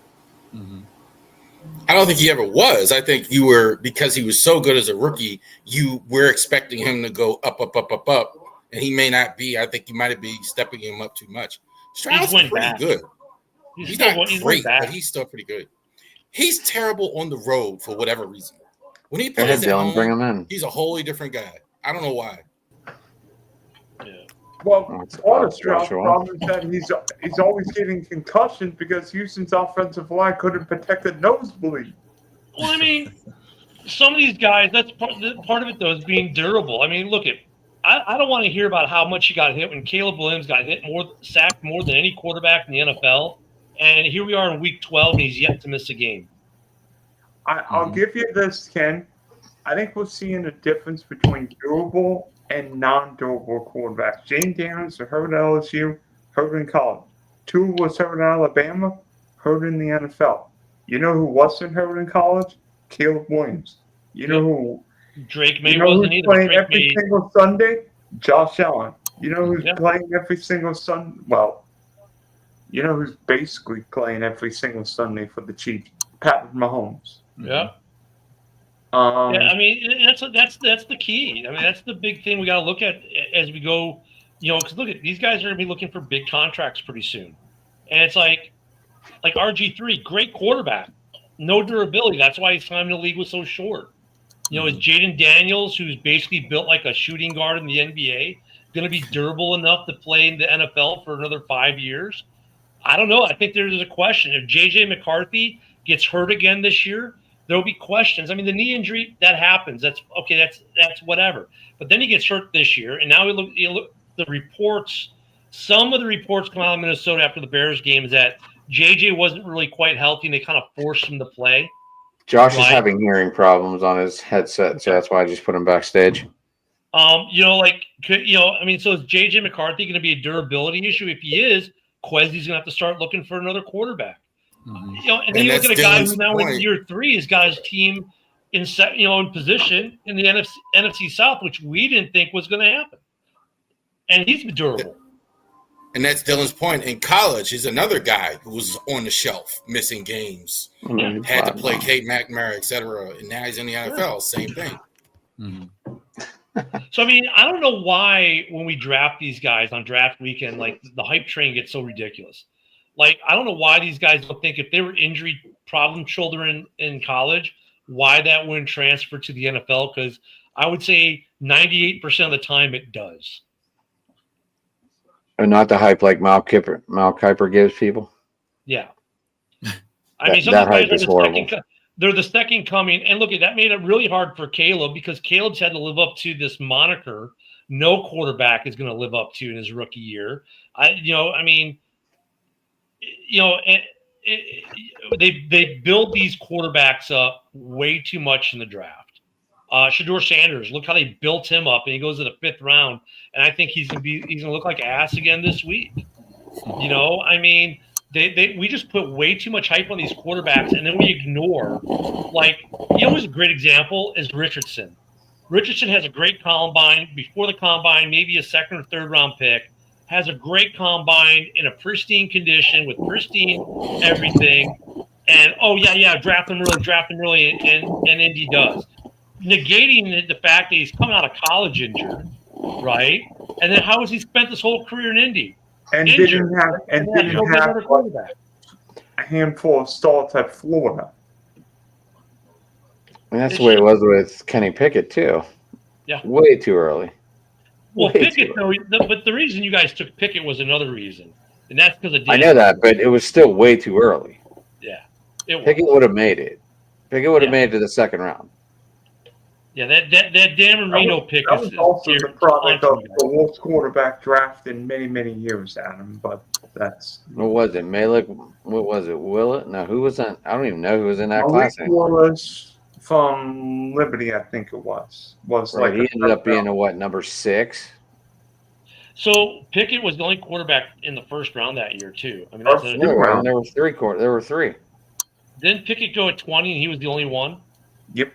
I don't think he ever was. I think you were, because he was so good as a rookie, you were expecting him to go up, and he may not be. I think you might be stepping him up too much. Stroud's pretty good. He's not great, but he's still pretty good. He's terrible on the road for whatever reason. When he plays at home, bring him in. he's a wholly different guy. I don't know why. Well, part of Stroud's problem is that he's always getting concussions because Houston's offensive line couldn't protect the nosebleed. Well, I mean, some of these guys, that's part of it, though, is being durable. I mean, look, I don't want to hear about how much he got hit when Caleb Williams got sacked more than any quarterback in the NFL. And here we are in week 12, and he's yet to miss a game. I'll give you this, Ken. I think we're seeing a difference between durable and non-durable quarterbacks. Jane Daniels was hurt at LSU, hurt in college. Tua was hurt in Alabama, hurt in the NFL. You know who wasn't hurt in college? Caleb Williams. You know who? Drake May wasn't either. Playing Drake every May. single Sunday? Josh Allen. You know who's playing every single Sunday? Well, you know who's basically playing every single Sunday for the Chiefs? Patrick Mahomes. Yeah. I mean, that's the key. I mean, that's the big thing we got to look at as we go. Because look at these guys are going to be looking for big contracts pretty soon, and it's like RG3, great quarterback, no durability. That's why his time in the league was so short. Is Jaden Daniels, who's basically built like a shooting guard in the NBA, going to be durable enough to play in the NFL for another 5 years? I don't know. I think there's a question. If J.J. McCarthy gets hurt again this year, there'll be questions. I mean, the knee injury, that happens. That's okay. That's whatever. But then he gets hurt this year, and now you look the reports. Some of the reports come out of Minnesota after the Bears game is that J.J. wasn't really quite healthy, and they kind of forced him to play. Josh is having hearing problems on his headset, so that's why I just put him backstage. I mean, so is J.J. McCarthy going to be a durability issue? If he is, Quezzy's going to have to start looking for another quarterback. And then you look at a guy who now in year 3 has got his team in position in the NFC South, which we didn't think was going to happen, and he's durable. And that's Dylan's point. In college, he's another guy who was on the shelf, missing games, had to play Kate McNamara, et cetera, and now he's in the NFL. Same thing. So, I mean, I don't know why when we draft these guys on draft weekend, like the hype train gets so ridiculous. Like, I don't know why these guys don't think if they were injury problem children in college, why that wouldn't transfer to the NFL, because I would say 98% of the time it does. And not the hype like Mal Kiper gives people. Yeah. I mean, some of that these hype guys is horrible. they're the second coming. And look, that made it really hard for Caleb because Caleb's had to live up to this moniker no quarterback is going to live up to in his rookie year. They build these quarterbacks up way too much in the draft. Shador Sanders, look how they built him up, and he goes to the 5th round, and I think he's gonna look like ass again this week. We just put way too much hype on these quarterbacks, and then we ignore. Who's a great example is Richardson. Richardson has a great combine. Before the combine, maybe a 2nd or 3rd round pick. Has a great combine in a pristine condition with pristine everything. And, draft him early, and Indy does. Negating the fact that he's coming out of college injured, right? And then how has he spent this whole career in Indy? And Injured. didn't have a handful of starts at Florida. And that's the way it was with Kenny Pickett, too. Yeah. Way too early. Well, Pickett, but the reason you guys took Pickett was another reason. And that's because of I know that, but it was still way too early. Yeah. Pickett would have made it. Pickett would have made it to the 2nd round. Yeah, that Dan Marino pick that was also the product of the worst quarterback draft in many, many years, Adam. But that's what was it? Malik? What was it? Willett? No, who was that? I don't even know who was in that class anymore. Willis from Liberty, I think it was. Right, he ended up being number 6. So Pickett was the only quarterback in the 1st round that year too. I mean, there were 3 There were 3. Didn't Pickett go at 20 and he was the only one? Yep.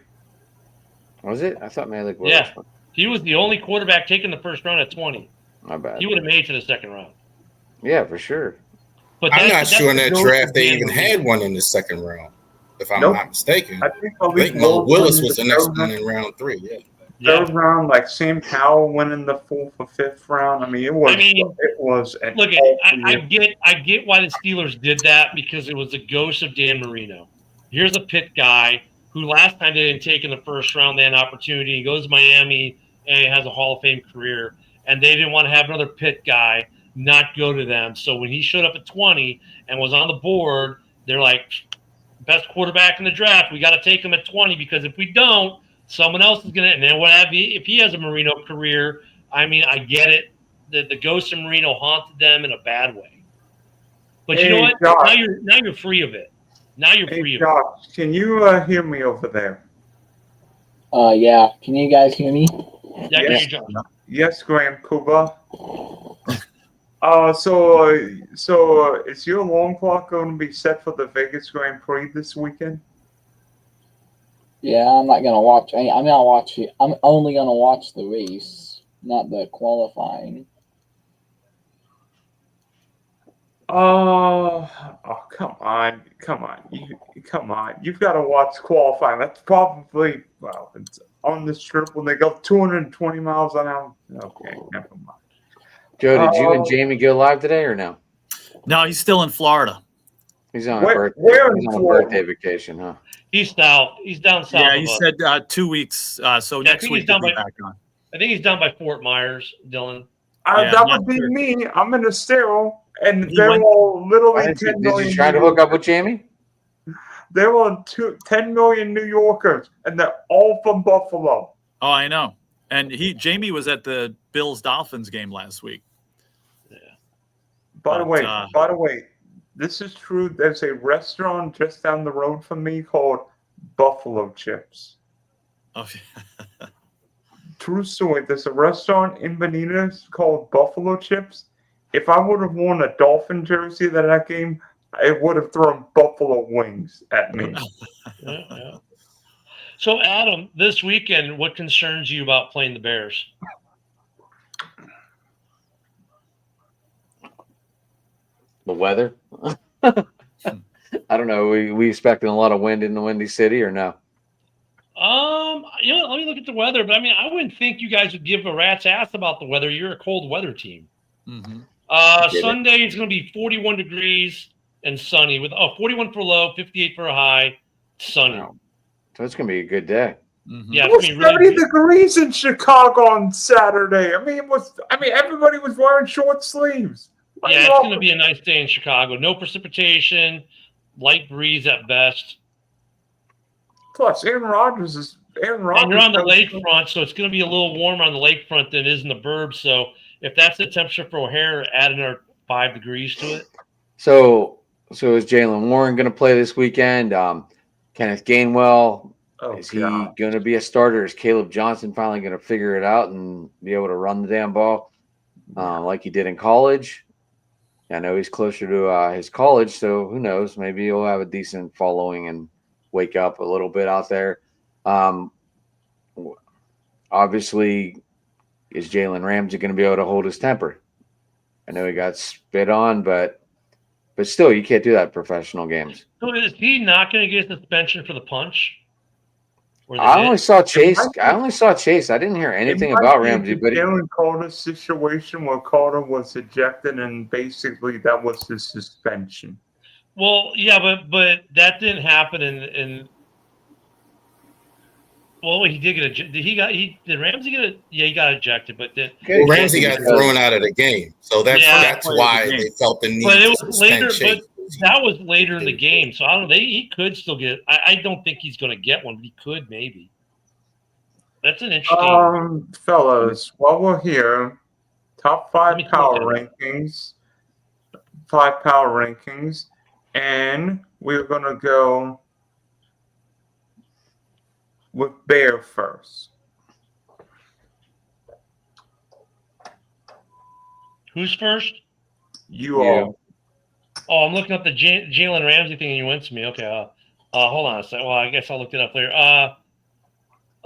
Was it? I thought Malik was. Yeah, he was the only quarterback taken the 1st round at 20. My bad. He would have made it to the 2nd round. Yeah, for sure. But I'm not sure in that draft they even had one in the 2nd round, if I'm not mistaken. I think Mo Willis was the next one in round 3. Yeah. 3rd round, like Sam Howell went in the 4th or 5th round. it was. I get why the Steelers did that, because it was a ghost of Dan Marino. Here's a Pitt guy who last time they didn't take in the 1st round. They had an opportunity. He goes to Miami and has a Hall of Fame career, and they didn't want to have another Pitt guy not go to them. So when he showed up at 20 and was on the board, they're like, best quarterback in the draft. We got to take him at 20, because if we don't, someone else is going to. And then what have you? If he has a Marino career, I get it. The ghost of Marino haunted them in a bad way. But you know what? Josh, now you're free of it. Now you're free of it. Can you hear me over there? Yeah. Can you guys hear me? Yeah, yes, Graham Kuba. So is your alarm clock going to be set for the Vegas Grand Prix this weekend? Yeah, I'm not gonna watch. I'm gonna watch it. I'm only gonna watch the race, not the qualifying. Oh, come on. Come on. You've got to watch qualifying. That's probably, it's on the strip when they go 220 miles an hour. Okay, never mind. Joe, did you and Jamie go live today or no? No, he's still in Florida. He's on a birthday vacation, huh? He's down south. Yeah, he said 2 weeks. So next week he'll be back on. I think he's down by Fort Myers, Dylan. That would be me. I'm in a sterile. And they're all literally 10 million. Did you try to hook up with Jamie? They're all 10 million New Yorkers, and they're all from Buffalo. Oh, I know. And Jamie was at the Bills-Dolphins game last week. Yeah. By the way, this is true. There's a restaurant just down the road from me called Buffalo Chips. Oh, yeah. True story. There's a restaurant in Bonitas called Buffalo Chips. If I would have worn a Dolphin jersey at that game, it would have thrown buffalo wings at me. Yeah. So, Adam, this weekend, what concerns you about playing the Bears? The weather? I don't know. We expecting a lot of wind in the Windy City or no? Let me look at the weather. But I wouldn't think you guys would give a rat's ass about the weather. You're a cold weather team. Mm-hmm. Sunday is going to be 41 degrees and sunny with 41 for a low, 58 for a high, sunny. Wow. So it's going to be a good day. Mm-hmm. Yeah, it was 30 degrees in Chicago on Saturday. Everybody was wearing short sleeves. It's going to be a nice day in Chicago. No precipitation, light breeze at best. Plus, Aaron Rodgers is Aaron And you're on the Rodgers- lakefront, so it's going to be a little warmer on the lakefront than it is in the burbs. So if that's the temperature for O'Hare, add another 5 degrees to it. So is Jalen Warren going to play this weekend? Kenneth Gainwell, Oh, is he God. going to be a starter? Is Caleb Johnson finally going to figure it out and be able to run the damn ball like he did in college? I know he's closer to his college, so who knows? Maybe he'll have a decent following and wake up a little bit out there. Obviously, is Jalen Ramsey going to be able to hold his temper? I know he got spit on, but still, you can't do that in professional games. So is he not going to get a suspension for the punch? Or the I hit? only saw Chase. might be- I only saw Chase. I didn't hear anything about Ramsey, but Jalen Carter's situation where Carter was ejected, and basically that was his suspension. Well, yeah, but that didn't happen in well, he did get ejected. Did Ramsey get it? Yeah, he got ejected, but then Well, Ramsey got thrown out of the game, so that's Yeah. why they felt the need But it to was suspend later. Chase. But that was later in the game, so I don't know. He could still get. I don't think he's going to get one, but he could maybe. That's an interesting. Fellas, while we're here, top Let five me power look rankings, and we're gonna go with Bear first. Who's first? You Yeah. all. Oh, I'm looking up the Jalen Ramsey thing, and you went to me. Okay. Hold on a second. Well, I guess I'll look it up later.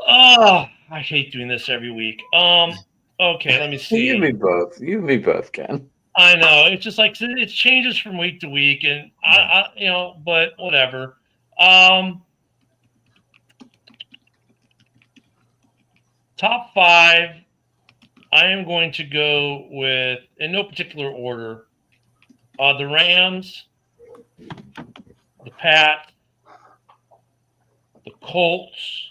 I hate doing this every week. Okay, let me see. you and me both. You and me both, Ken. I know. It's just like it changes from week to week, and I but whatever. Top 5. I am going to go with, in no particular order, the Rams, the Pats, the Colts.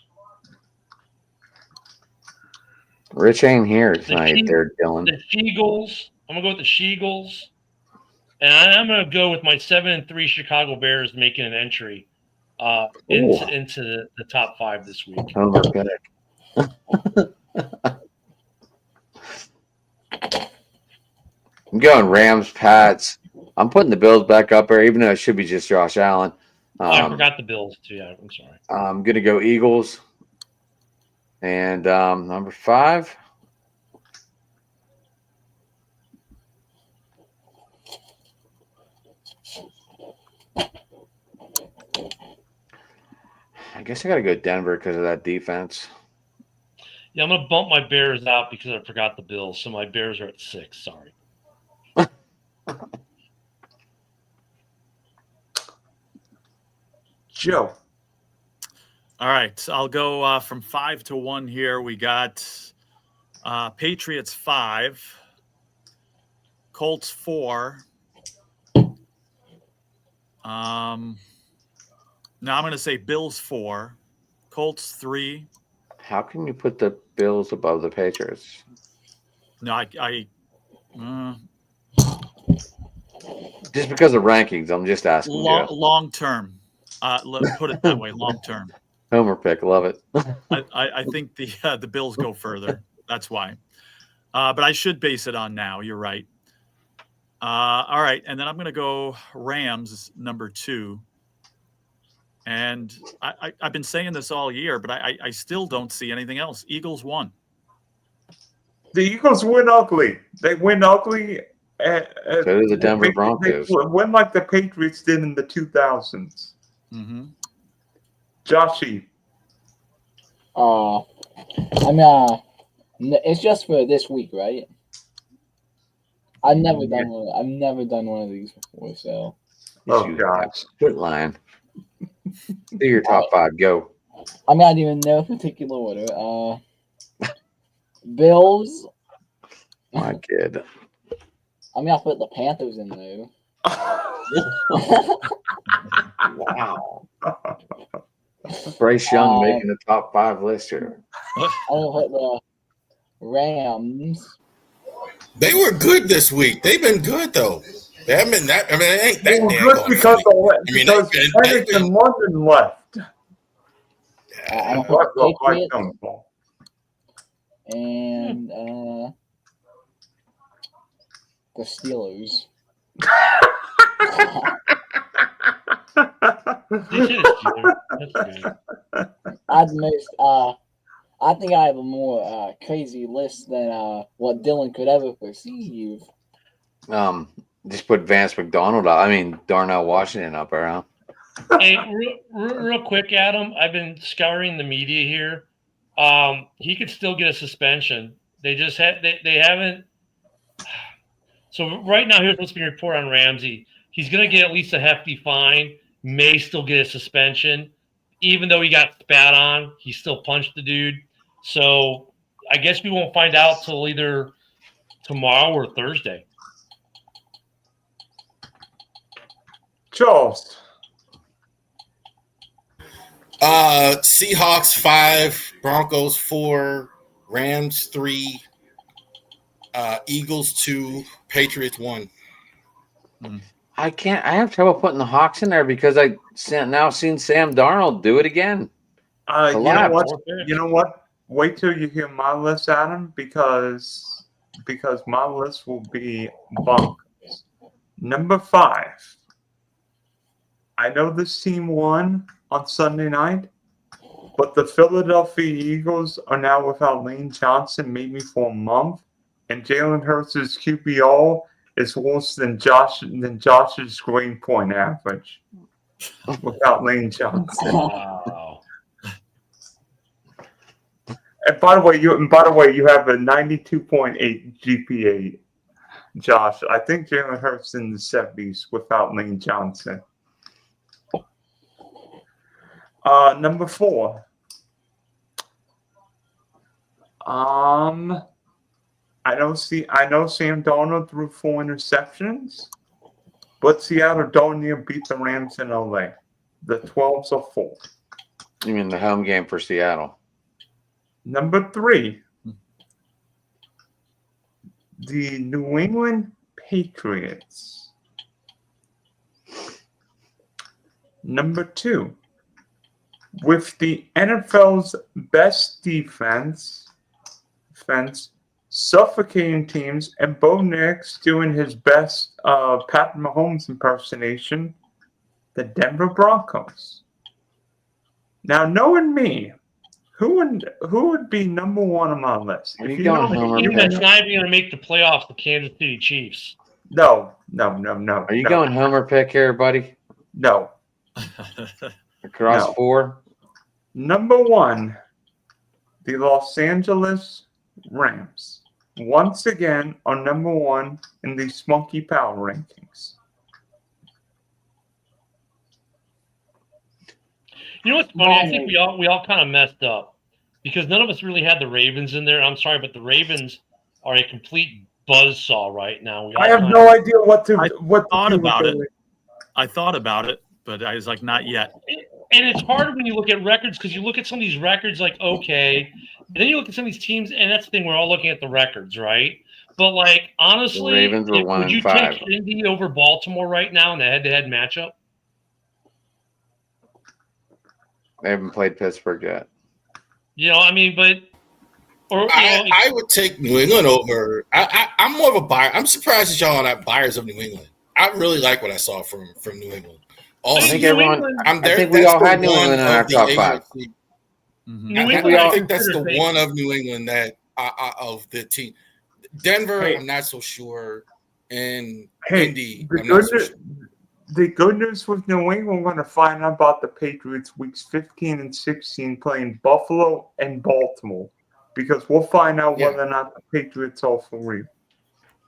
Rich ain't here tonight. There, Dylan. The Sheagles. I'm gonna go with the Sheagles, and I'm gonna go with my 7-3 Chicago Bears making an entry into the top 5 this week. Homer pick. I'm going Rams, Pats. I'm putting the Bills back up there, even though it should be just Josh Allen. I forgot the Bills too. Yeah, I'm sorry. I'm gonna go Eagles, and number 5. I guess I got to go Denver because of that defense. Yeah, I'm gonna bump my Bears out because I forgot the Bills, so my Bears are at 6. Sorry. Joe. All right, I'll go from 5 to 1 here. We got Patriots 5, Colts 4. Now I'm going to say Bills 4, Colts 3. How can you put the Bills above the Patriots? No, Just because of rankings, I'm just asking. long term. Let's put it that way, long term. Homer pick, love it. I think the Bills go further. That's why. But I should base it on now. You're right. All right, and then I'm going to go Rams number 2. And I've been saying this all year, but I still don't see anything else. Eagles 1. The Eagles win ugly. They win ugly. So do the Denver Broncos. They win like the Patriots did in the 2000s. Mm-hmm. Joshy. It's just for this week, right? I've never done one of these before, so. Oh, gosh. Quit lying. Do your top 5. Go. I'm not even know particular order. Bills. My kid. I'm gonna put the Panthers in there. Wow. Bryce Young making the top 5 list here. I'm gonna put the Rams. They were good this week. They've been good though. They haven't been that. I mean, it ain't that They were damn good going because funny. Henrik and London left. I'm gonna What, put the why Patriots don't Paul? and the Steelers. You said it's Steelers. That's good. I'd missed. I think I have a more crazy list than what Dylan could ever perceive. Just put Vance McDonald out. I mean, Darnell Washington up there, huh? Hey, real quick, Adam. I've been scouring the media here. He could still get a suspension. They just had they haven't. So right now, here's what's being reported on Ramsey. He's going to get at least a hefty fine. May still get a suspension, even though he got spat on. He still punched the dude. So I guess we won't find out till either tomorrow or Thursday. Charles. Seahawks 5, Broncos 4, Rams 3, Eagles 2, Patriots 1. I have trouble putting the Hawks in there because I now seen Sam Darnold do it again. You know what? You know what? Wait till you hear my list, Adam, because my list will be bonkers. Number 5. I know this team won on Sunday night, but the Philadelphia Eagles are now without Lane Johnson maybe for a month, and Jalen Hurts' QBR is worse than Josh's grade point average without Lane Johnson. Wow. And by the way, you have a 92.8 GPA, Josh. I think Jalen Hurts in the 70s without Lane Johnson. Number 4. I know Sam Darnold threw 4 interceptions, but Seattle don't near beat the Rams in LA. The 12s are 4. You mean the home game for Seattle? Number 3. The New England Patriots. Number 2. With the NFL's best defense, suffocating teams, and Bo Nix doing his best Pat Mahomes impersonation, the Denver Broncos. Now, knowing me, who would be number 1 on my list? Are If you you going know, Homer? Team that's not even going to make the playoffs, the Kansas City Chiefs. No. Are you going Homer pick here, buddy? No. Across No. 4? Number 1, the Los Angeles Rams. Once again are number 1 in the Spunky Power Rankings. You know what's funny? I think we all kind of messed up because none of us really had the Ravens in there. I'm sorry, but the Ravens are a complete buzzsaw right now. I have no idea what to thought do about with it. I thought about it, but I was like, not yet. And it's hard when you look at records because you look at some of these records like, okay, and then you look at some of these teams, and that's the thing, we're all looking at the records, right? But, like, honestly, The Ravens were 1 would you and 5. take Indy over Baltimore right now in the head-to-head matchup? They haven't played Pittsburgh yet. You know, I mean, but I would take New England over. I'm more of a buyer. I'm surprised that y'all are not buyers of New England. I really like what I saw from New England. Also, I think everyone. I'm there. I think we all had New England in our top 5. I think that's the one of New England that of the team. Denver, I'm not so sure, and Indy, I'm not so sure. The good news with New England, we're going to find out about the Patriots weeks 15 and 16 playing Buffalo and Baltimore, because we'll find out whether or not the Patriots are for real.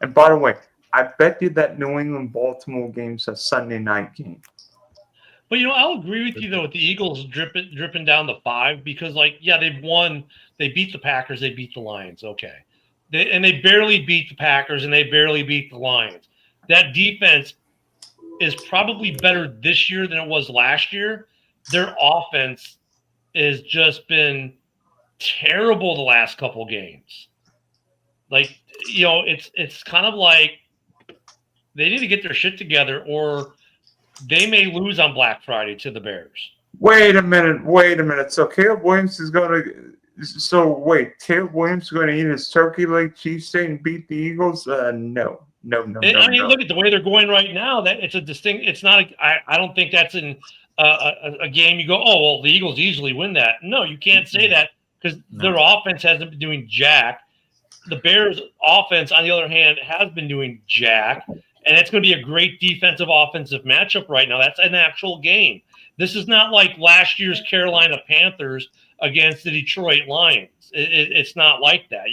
And by the way, I bet you that New England-Baltimore game's a Sunday night game. But, you know, I'll agree with you, though, with the Eagles dripping down to 5 because, like, yeah, they've won. They beat the Packers. They beat the Lions. Okay. They barely beat the Packers, and they barely beat the Lions. That defense is probably better this year than it was last year. Their offense has just been terrible the last couple games. Like, you know, it's kind of like they need to get their shit together or they may lose on Black Friday to the Bears. Wait a minute. So Caleb Williams is going to. So wait, Caleb Williams is going to eat his turkey leg cheesesteak and beat the Eagles? No. I mean, look at the way they're going right now. That it's a distinct. It's not. I don't think that's in a game. You go, oh well, the Eagles easily win that. No, you can't say that because their offense hasn't been doing jack. The Bears' offense, on the other hand, has been doing jack, and it's going to be a great defensive offensive matchup right now. That's an actual game. This is not like last year's Carolina Panthers against the Detroit Lions. It's not like that.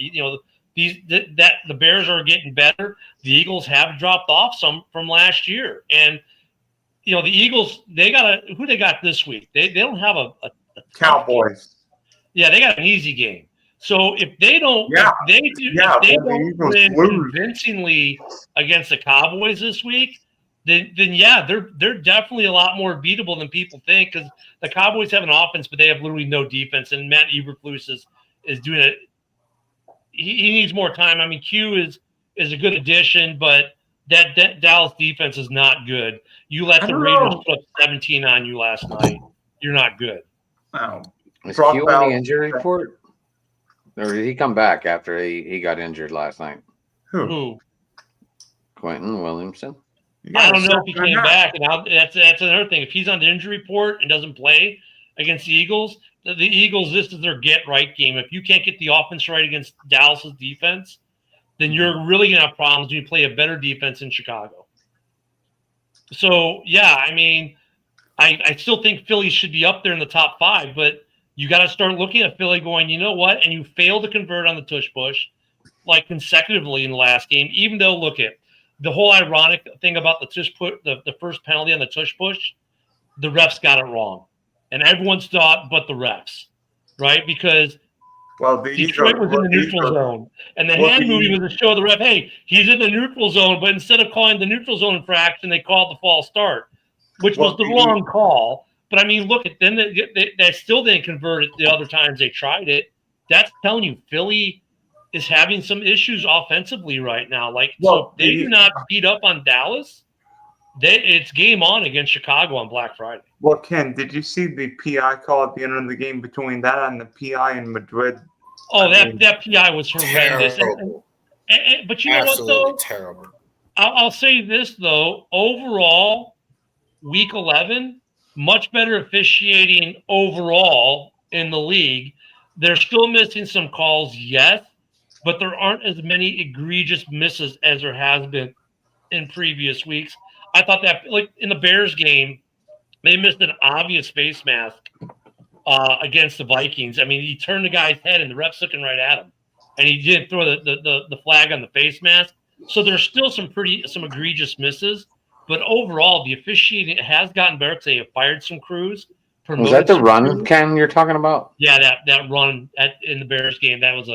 The Bears are getting better. The Eagles have dropped off some from last year, and the Eagles they got this week. They don't have a Cowboys. Yeah, they got an easy game. So if they don't win convincingly against the Cowboys this week, then yeah, they're definitely a lot more beatable than people think because the Cowboys have an offense, but they have literally no defense. And Matt Eberflus is doing it. He needs more time. I mean, Q is a good addition, but that Dallas defense is not good. You let the Raiders put up 17 on you last night. You're not good. Wow. Is Q on the injury report? Or did he come back after he got injured last night? Who? Quentin Williamson. I don't know if he came back. And that's another thing. If he's on the injury report and doesn't play against the Eagles, the Eagles, this is their get-right game. If you can't get the offense right against Dallas's defense, then you're really going to have problems when you play a better defense in Chicago. So, yeah, I mean, I still think Philly should be up there in the top 5, but you got to start looking at Philly going, you know what? And you failed to convert on the tush push like consecutively in the last game, even though, look at the whole ironic thing about the tush push, the first penalty on the tush push, the refs got it wrong. And everyone's thought but the refs, right? Because Detroit was in the neutral zone. And the hand movie was to show the ref, hey, he's in the neutral zone. But instead of calling the neutral zone infraction, they called the false start, which was the wrong call. But, I mean, look, then they still didn't convert it the other times they tried it. That's telling you Philly is having some issues offensively right now. So if they do not beat up on Dallas, it's game on against Chicago on Black Friday. Well, Ken, did you see the PI call at the end of the game between that and the PI in Madrid? Oh, that PI was horrendous. But you know what, though? Terrible. I'll say this, though. Overall, Week 11, much better officiating overall in the league. They're still missing some calls, yes, but there aren't as many egregious misses as there has been in previous weeks. I thought that, like in the Bears game, they missed an obvious face mask against the Vikings. I mean, he turned the guy's head and the ref's looking right at him, and he didn't throw the flag on the face mask. So there's still some egregious misses, but overall the officiating has gotten better because they have fired some crews. Was that the run, Ken, you're talking about? Yeah, that run in the Bears game. That was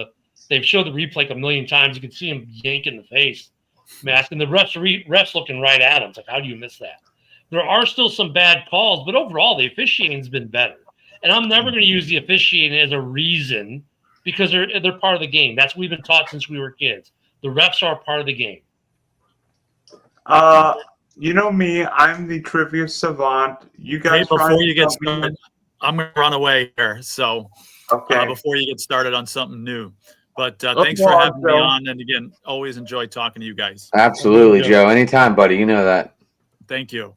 they've showed the replay like a million times. You can see him yank in the face mask, and the refs looking right at him. It's like, how do you miss that? There are still some bad calls, but overall the officiating's been better. And I'm never going to use the officiating as a reason because they're part of the game. That's what we've been taught since we were kids. The refs are part of the game. You know me, I'm the trivia savant. You guys, before you get started, I'm going to run away here. So before you get started on something new. But thanks for having me on. And again, always enjoy talking to you guys. Absolutely, Joe. Anytime, buddy. You know that. Thank you.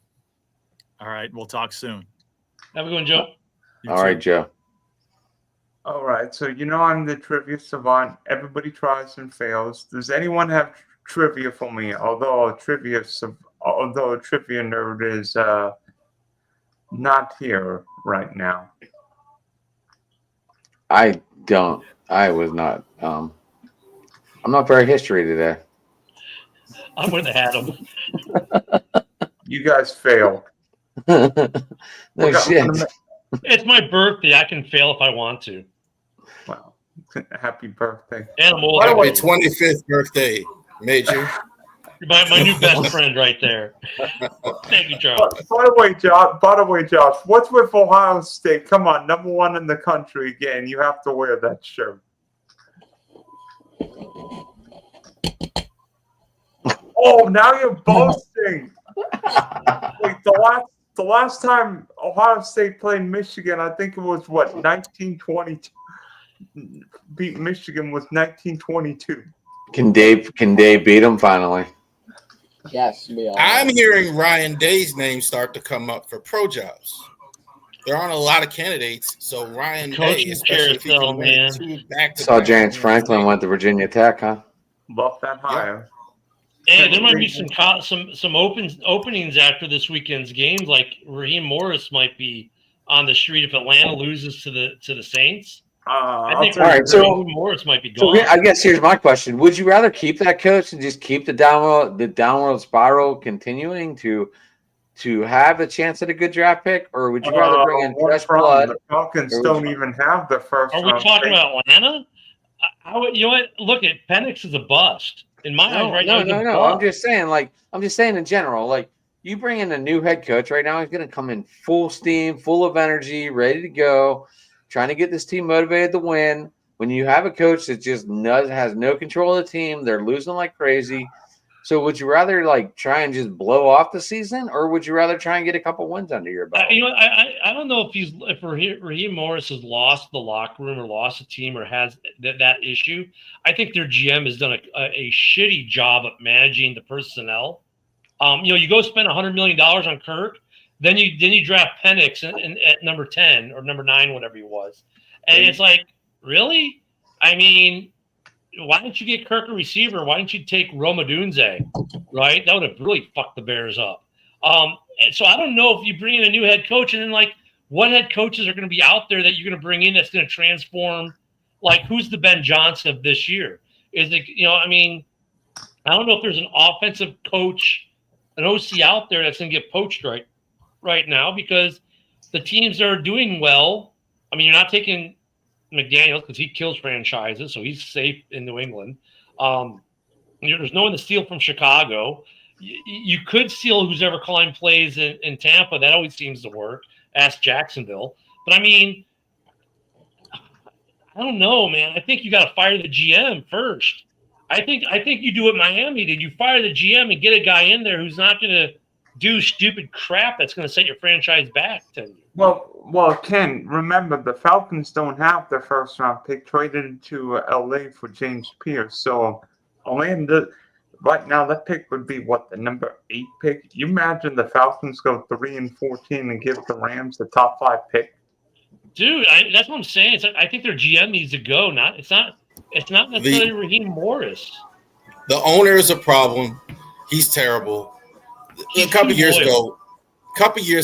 All right. We'll talk soon. Have a good one, Joe. All right, Joe. All right. So, I'm the trivia savant. Everybody tries and fails. Does anyone have trivia for me? Although a trivia nerd is not here right now. I don't. I was not. I'm not very history today. I would have had them. You guys fail. No shit. It's my birthday. I can fail if I want to. Wow. Happy birthday. And I'm old. Happy 25th birthday, Major. My new best friend right there. Thank you, Charles. By the way, Josh, what's with Ohio State? Come on, #1 in the country again. You have to wear that shirt. Oh, now you're boasting. Wait, the The last time Ohio State played Michigan, I think it was 1922. Beat Michigan was 1922. Can Dave beat him finally? Yes, we all. I'm hearing Ryan Day's name start to come up for pro jobs. There aren't a lot of candidates, so Ryan Day, Coaching especially if he carousel, can win man. 2 back-to-back. Saw James Franklin went to Virginia Tech, huh? Buff that higher. And there might be some openings after this weekend's games. Like Raheem Morris might be on the street if Atlanta loses to the Saints. I think all right, so Raheem Morris might be gone. So I guess here's my question: would you rather keep that coach and just keep the downward spiral continuing to have a chance at a good draft pick, or would you rather bring in fresh blood? The Falcons don't even have the first. Are we talking about Atlanta? You know what? Look, Penix is a bust in my eyes right now. No. I'm just saying in general. Like, you bring in a new head coach right now, he's going to come in full steam, full of energy, ready to go, trying to get this team motivated to win. When you have a coach that just has no control of the team, they're losing like crazy. So would you rather try and just blow off the season, or would you rather try and get a couple wins under your belt? I don't know if Raheem Morris has lost the locker room or lost the team or has that issue. I think their GM has done a shitty job of managing the personnel. You go spend $100 million on Kirk, then you draft Penix at number 10 or number 9, whatever he was, and it's like, really? I mean, why didn't you get Kirk a receiver? Why didn't you take Rome Odunze? Right? That would have really fucked the Bears up. So I don't know if you bring in a new head coach, and then what head coaches are going to be out there that you're going to bring in that's going to transform? Who's the Ben Johnson of this year? Is it, I don't know if there's an offensive coach, an OC out there that's going to get poached right now, because the teams that are doing well, you're not taking McDaniels because he kills franchises, so he's safe in New England. There's no one to steal from Chicago. You could steal who's ever calling plays in Tampa. That always seems to work. Ask Jacksonville. But I don't know, man. I think you got to fire the GM first. I think you do what Miami did. You fire the GM and get a guy in there who's not going to do stupid crap that's going to set your franchise back 10 years. Well, Ken, remember the Falcons don't have their first round pick, traded to LA for James Pierce. So Atlanta, right now, that pick would be the number 8 pick. You imagine the Falcons go 3-14 and give the Rams the top 5 pick? Dude, that's what I'm saying. I think their GM needs to go. It's not necessarily Raheem Morris. The owner is a problem. He's terrible. A couple years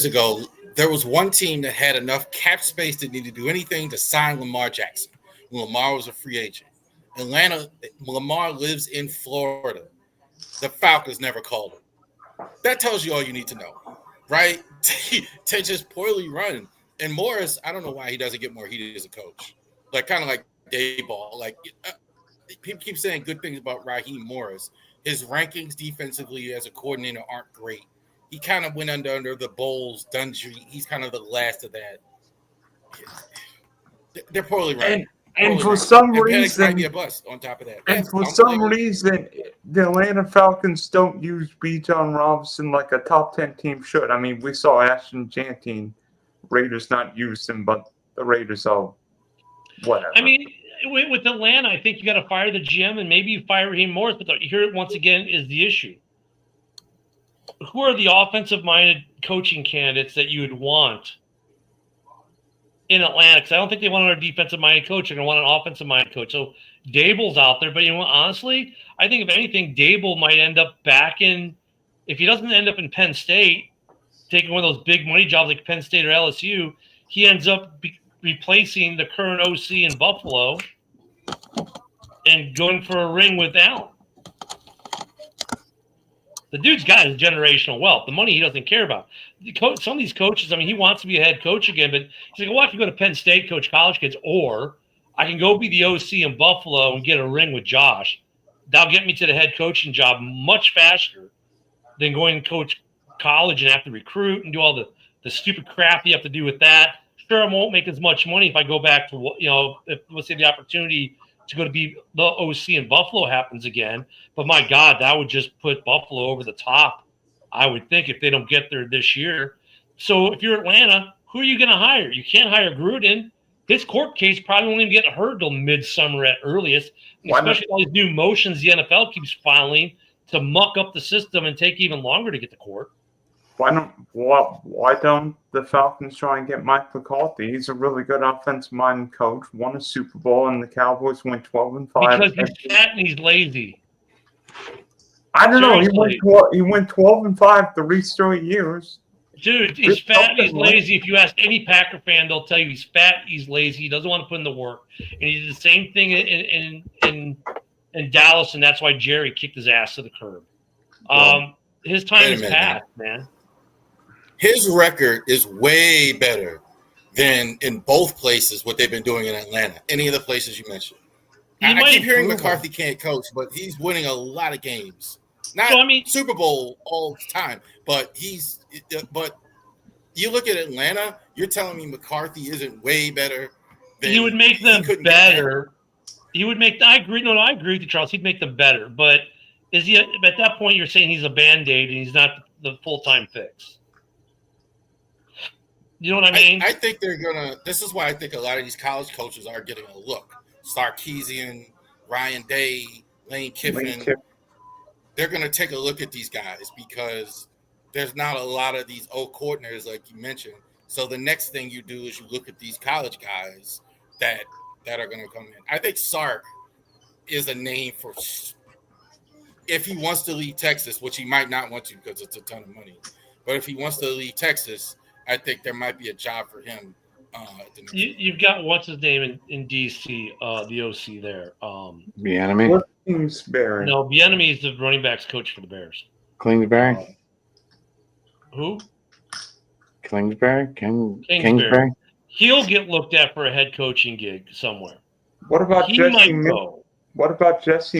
ago, there was one team that had enough cap space that didn't do anything to sign Lamar Jackson when Lamar was a free agent. Lamar lives in Florida. The Falcons never called him. That tells you all you need to know, right? To just poorly run. And Morris, I don't know why he doesn't get more heated as a coach. Kind of like Dayball. People keep saying good things about Raheem Morris. His rankings defensively as a coordinator aren't great. He kind of went under the Bowles, Dundry. He's kind of the last of that. They're poorly run. And for some reason, might be a bust on top of that. And for some reason, the Atlanta Falcons don't use Bijan Robinson like a top 10 team should. We saw Ashton Jantine, Raiders not use him, but the Raiders are whatever. With Atlanta, I think you got to fire the GM and maybe you fire Raheem Morris. But here, once again, is the issue. Who are the offensive-minded coaching candidates that you would want in Atlanta? Because I don't think they want another defensive-minded coach. They're going to want an offensive-minded coach. So Daboll's out there. But honestly, I think if anything, Daboll might end up back in – if he doesn't end up in Penn State, taking one of those big money jobs like Penn State or LSU, he ends up replacing the current OC in Buffalo and going for a ring with Allen. The dude's got his generational wealth. The money he doesn't care about. Some of these coaches, he wants to be a head coach again, but he's like, well, I can go to Penn State, coach college kids, or I can go be the OC in Buffalo and get a ring with Josh. That'll get me to the head coaching job much faster than going to coach college and have to recruit and do all the stupid crap you have to do with that. Sure, I won't make as much money if I go back to, if, let's say, the opportunity to go to be the OC in Buffalo happens again. But my God, that would just put Buffalo over the top, I would think, if they don't get there this year. So if you're Atlanta, who are you going to hire? You can't hire Gruden. His court case probably won't even get heard till midsummer at earliest, especially all these new motions the NFL keeps filing to muck up the system and take even longer to get to court. Why don't the Falcons try and get Mike McCarthy? He's a really good offensive-minded coach. Won a Super Bowl, and the Cowboys went 12-5. Because he's fat and he's lazy. I don't know. Seriously. He went 12-5 3 straight years. Dude, he's fat and he's lazy. If you ask any Packer fan, they'll tell you he's fat, he's lazy, he doesn't want to put in the work. And he did the same thing in Dallas, and that's why Jerry kicked his ass to the curb. His time is past, man. His record is way better than in both places what they've been doing in Atlanta. Any of the places you mentioned. I keep hearing McCarthy can't coach, but he's winning a lot of games. Not Super Bowl all the time, but you look at Atlanta, you're telling me McCarthy isn't way better. He would make them better. He would make. I agree. No, I agree with you, Charles. He'd make them better. But is he at that point? You're saying he's a Band-Aid and he's not the full-time fix. You know what I mean? I think they're gonna. This is why I think a lot of these college coaches are getting a look. Sarkisian, Ryan Day, Lane Kiffin. They're gonna take a look at these guys because there's not a lot of these old coordinators like you mentioned. So the next thing you do is you look at these college guys that are gonna come in. I think Sark is a name for if he wants to leave Texas, which he might not want to because it's a ton of money. But if he wants to leave Texas, I think there might be a job for him. You've got what's his name in D.C. The OC there. Bieniemy. No, Bieniemy is the running backs coach for the Bears. Kingsbury. Who? Kingsbury. Kingsbury. He'll get looked at for a head coaching gig somewhere. What about Jesse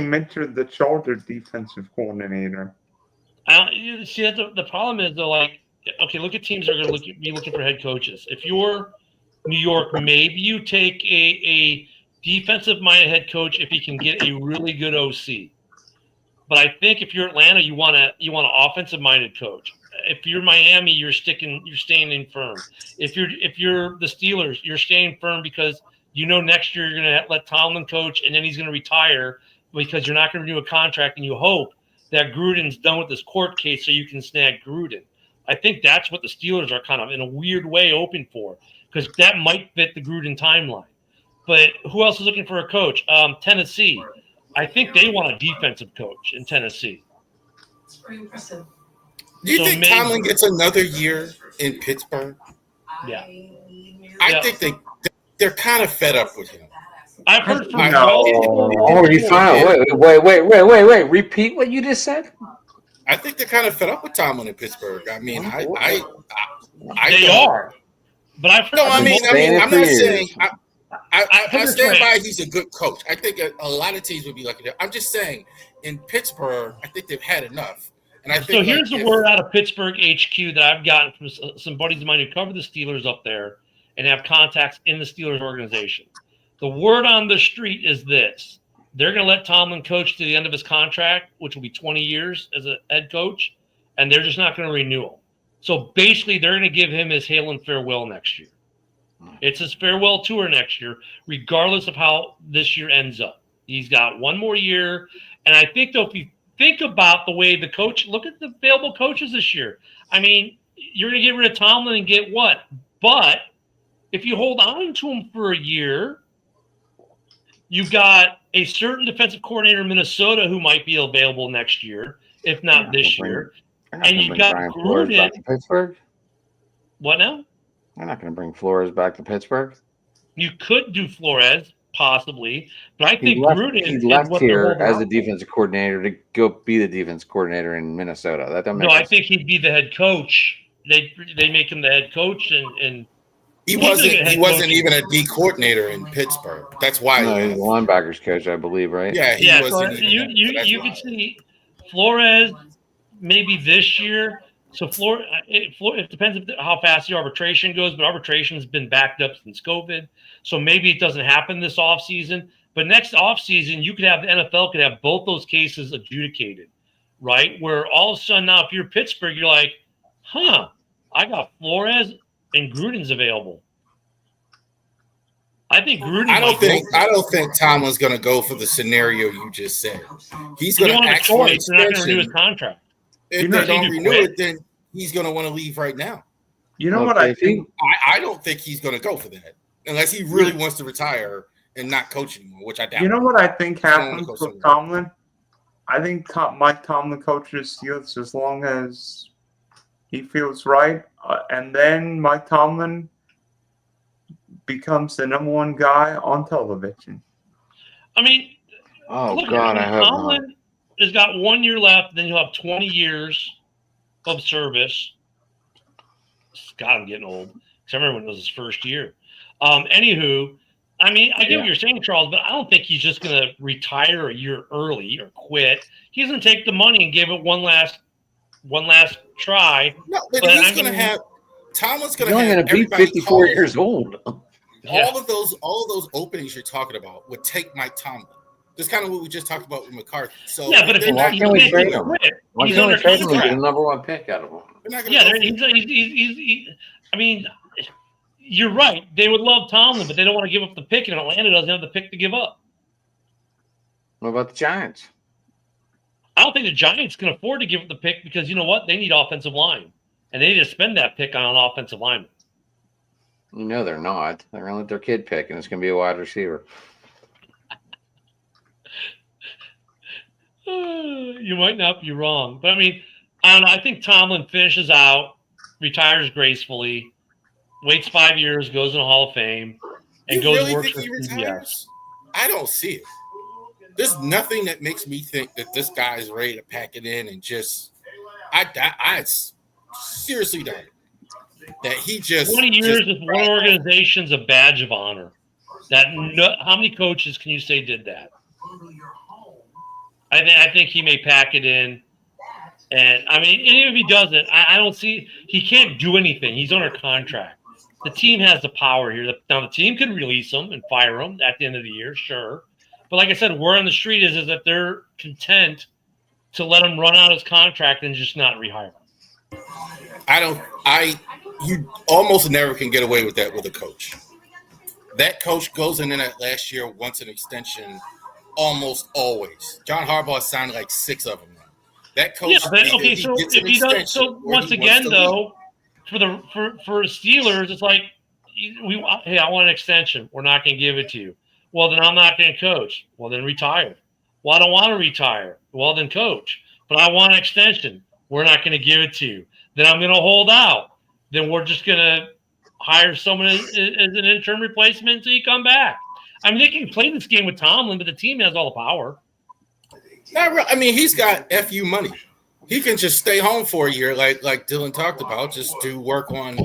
Minter, the Charger defensive coordinator? See, the problem is though, like. Okay, look at teams that are going to be looking for head coaches. If you're New York, maybe you take a defensive-minded head coach if you can get a really good OC. But I think if you're Atlanta, you want an offensive-minded coach. If you're Miami, you're staying in firm. If you're the Steelers, you're staying firm because you know next year you're going to let Tomlin coach, and then he's going to retire because you're not going to renew a contract, and you hope that Gruden's done with this court case so you can snag Gruden. I think that's what the Steelers are kind of in a weird way open for because that might fit the Gruden timeline. But who else is looking for a coach? Tennessee. I think they want a defensive coach in Tennessee. It's pretty impressive. Do you think Tomlin gets another year in Pittsburgh? Yeah. I think they're kind of fed up with him. I've heard from Wait. Repeat what you just said. I think they're kind of fed up with Tomlin in Pittsburgh. I mean, they are. But I've heard. No, I'm not saying. I stand by. He's a good coach. I think a lot of teams would be lucky. I'm just saying, in Pittsburgh, I think they've had enough. And I think so. Here's the word out of Pittsburgh HQ that I've gotten from some buddies of mine who cover the Steelers up there and have contacts in the Steelers organization. The word on the street is this. They're going to let Tomlin coach to the end of his contract, which will be 20 years as a head coach, and they're just not going to renew him. So basically, they're going to give him his hail and farewell next year. It's his farewell tour next year, regardless of how this year ends up. He's got one more year, and I think, though, if you think about the way the coach – look at the available coaches this year. I mean, you're going to get rid of Tomlin and get what? But if you hold on to him for a year – you've got a certain defensive coordinator in Minnesota who might be available next year, if not this year. And you've got Gruden. Back to Pittsburgh. What now? They're not going to bring Flores back to Pittsburgh. You could do Flores, possibly, but I think Gruden he left here as a defensive coordinator to go be the defense coordinator in Minnesota. That doesn't make sense. I think he'd be the head coach. They make him the head coach and He wasn't even a D coordinator in Pittsburgh. That's why he's a linebackers coach, I believe, right? Yeah, he wasn't. So you could see Flores maybe this year. So it depends how fast the arbitration goes, but arbitration's been backed up since COVID. So maybe it doesn't happen this offseason. But next offseason, you could have the NFL could have both those cases adjudicated, right? Where all of a sudden now, if you're Pittsburgh, you're like, I got Flores and Gruden's available. I think Gruden. I don't think Tomlin's going to go for the scenario you just said. He's going to ask for an They're not going to renew his extension. contract. If they don't renew it, then he's going to want to leave right now. You know what I think? I don't think he's going to go for that unless he really wants to retire and not coach anymore, which I doubt. You know what I think happens with Tomlin? I think Mike Tomlin coaches Steelers as long as he feels right, and then Mike Tomlin becomes the number one guy on television. I mean, I hope Tomlin has got 1 year left. Then you'll have 20 years of service. God, I'm getting old. Because I remember when it was his first year. Anywho, I mean, I get what you're saying, Charles, but I don't think he's just going to retire a year early or quit. He's going to take the money and give it one last try. No, but he's going to have. Tomlin's going to have. He's only going to be 54 years old. All of those openings you're talking about would take Mike Tomlin. That's kind of what we just talked about with McCarthy. So yeah, but if why can't we trade him? Why can't we trade him and get a number one pick out of him? Yeah, he's I mean, you're right. They would love Tomlin, but they don't want to give up the pick, and Atlanta doesn't have the pick to give up. What about the Giants? I don't think the Giants can afford to give up the pick because you know what? They need offensive line, and they need to spend that pick on an offensive lineman. You know they're not. They're going to let their kid pick, and it's going to be a wide receiver. You might not be wrong, but I mean, I don't know. I think Tomlin finishes out, retires gracefully, waits 5 years, goes in the Hall of Fame, and goes works for CBS. I don't see it. There's nothing that makes me think that this guy is ready to pack it in and just. I seriously doubt it. That he just 20 years with one organization's a badge of honor. How many coaches can you say did that? I think he may pack it in, and I mean, even if he doesn't, I don't see he can't do anything. He's under contract. The team has the power here. Now the team could release him and fire him at the end of the year, sure. But like I said, word on the street is that they're content to let him run out his contract and just not rehire him. You almost never can get away with that with a coach. That coach goes in that last year, wants an extension almost always. John Harbaugh signed like 6 of them now. That coach. Yeah, but okay, so if he does, so once again though, for Steelers, it's like hey, I want an extension. We're not going to give it to you. Well, then I'm not going to coach. Well, then retire. Well, I don't want to retire. Well, then coach. But I want an extension. We're not going to give it to you. Then I'm going to hold out. Then we're just going to hire someone as an interim replacement until you come back. I mean, they can play this game with Tomlin, but the team has all the power. Not real. I mean, he's got FU money. He can just stay home for a year, like Dylan talked about, just to work on,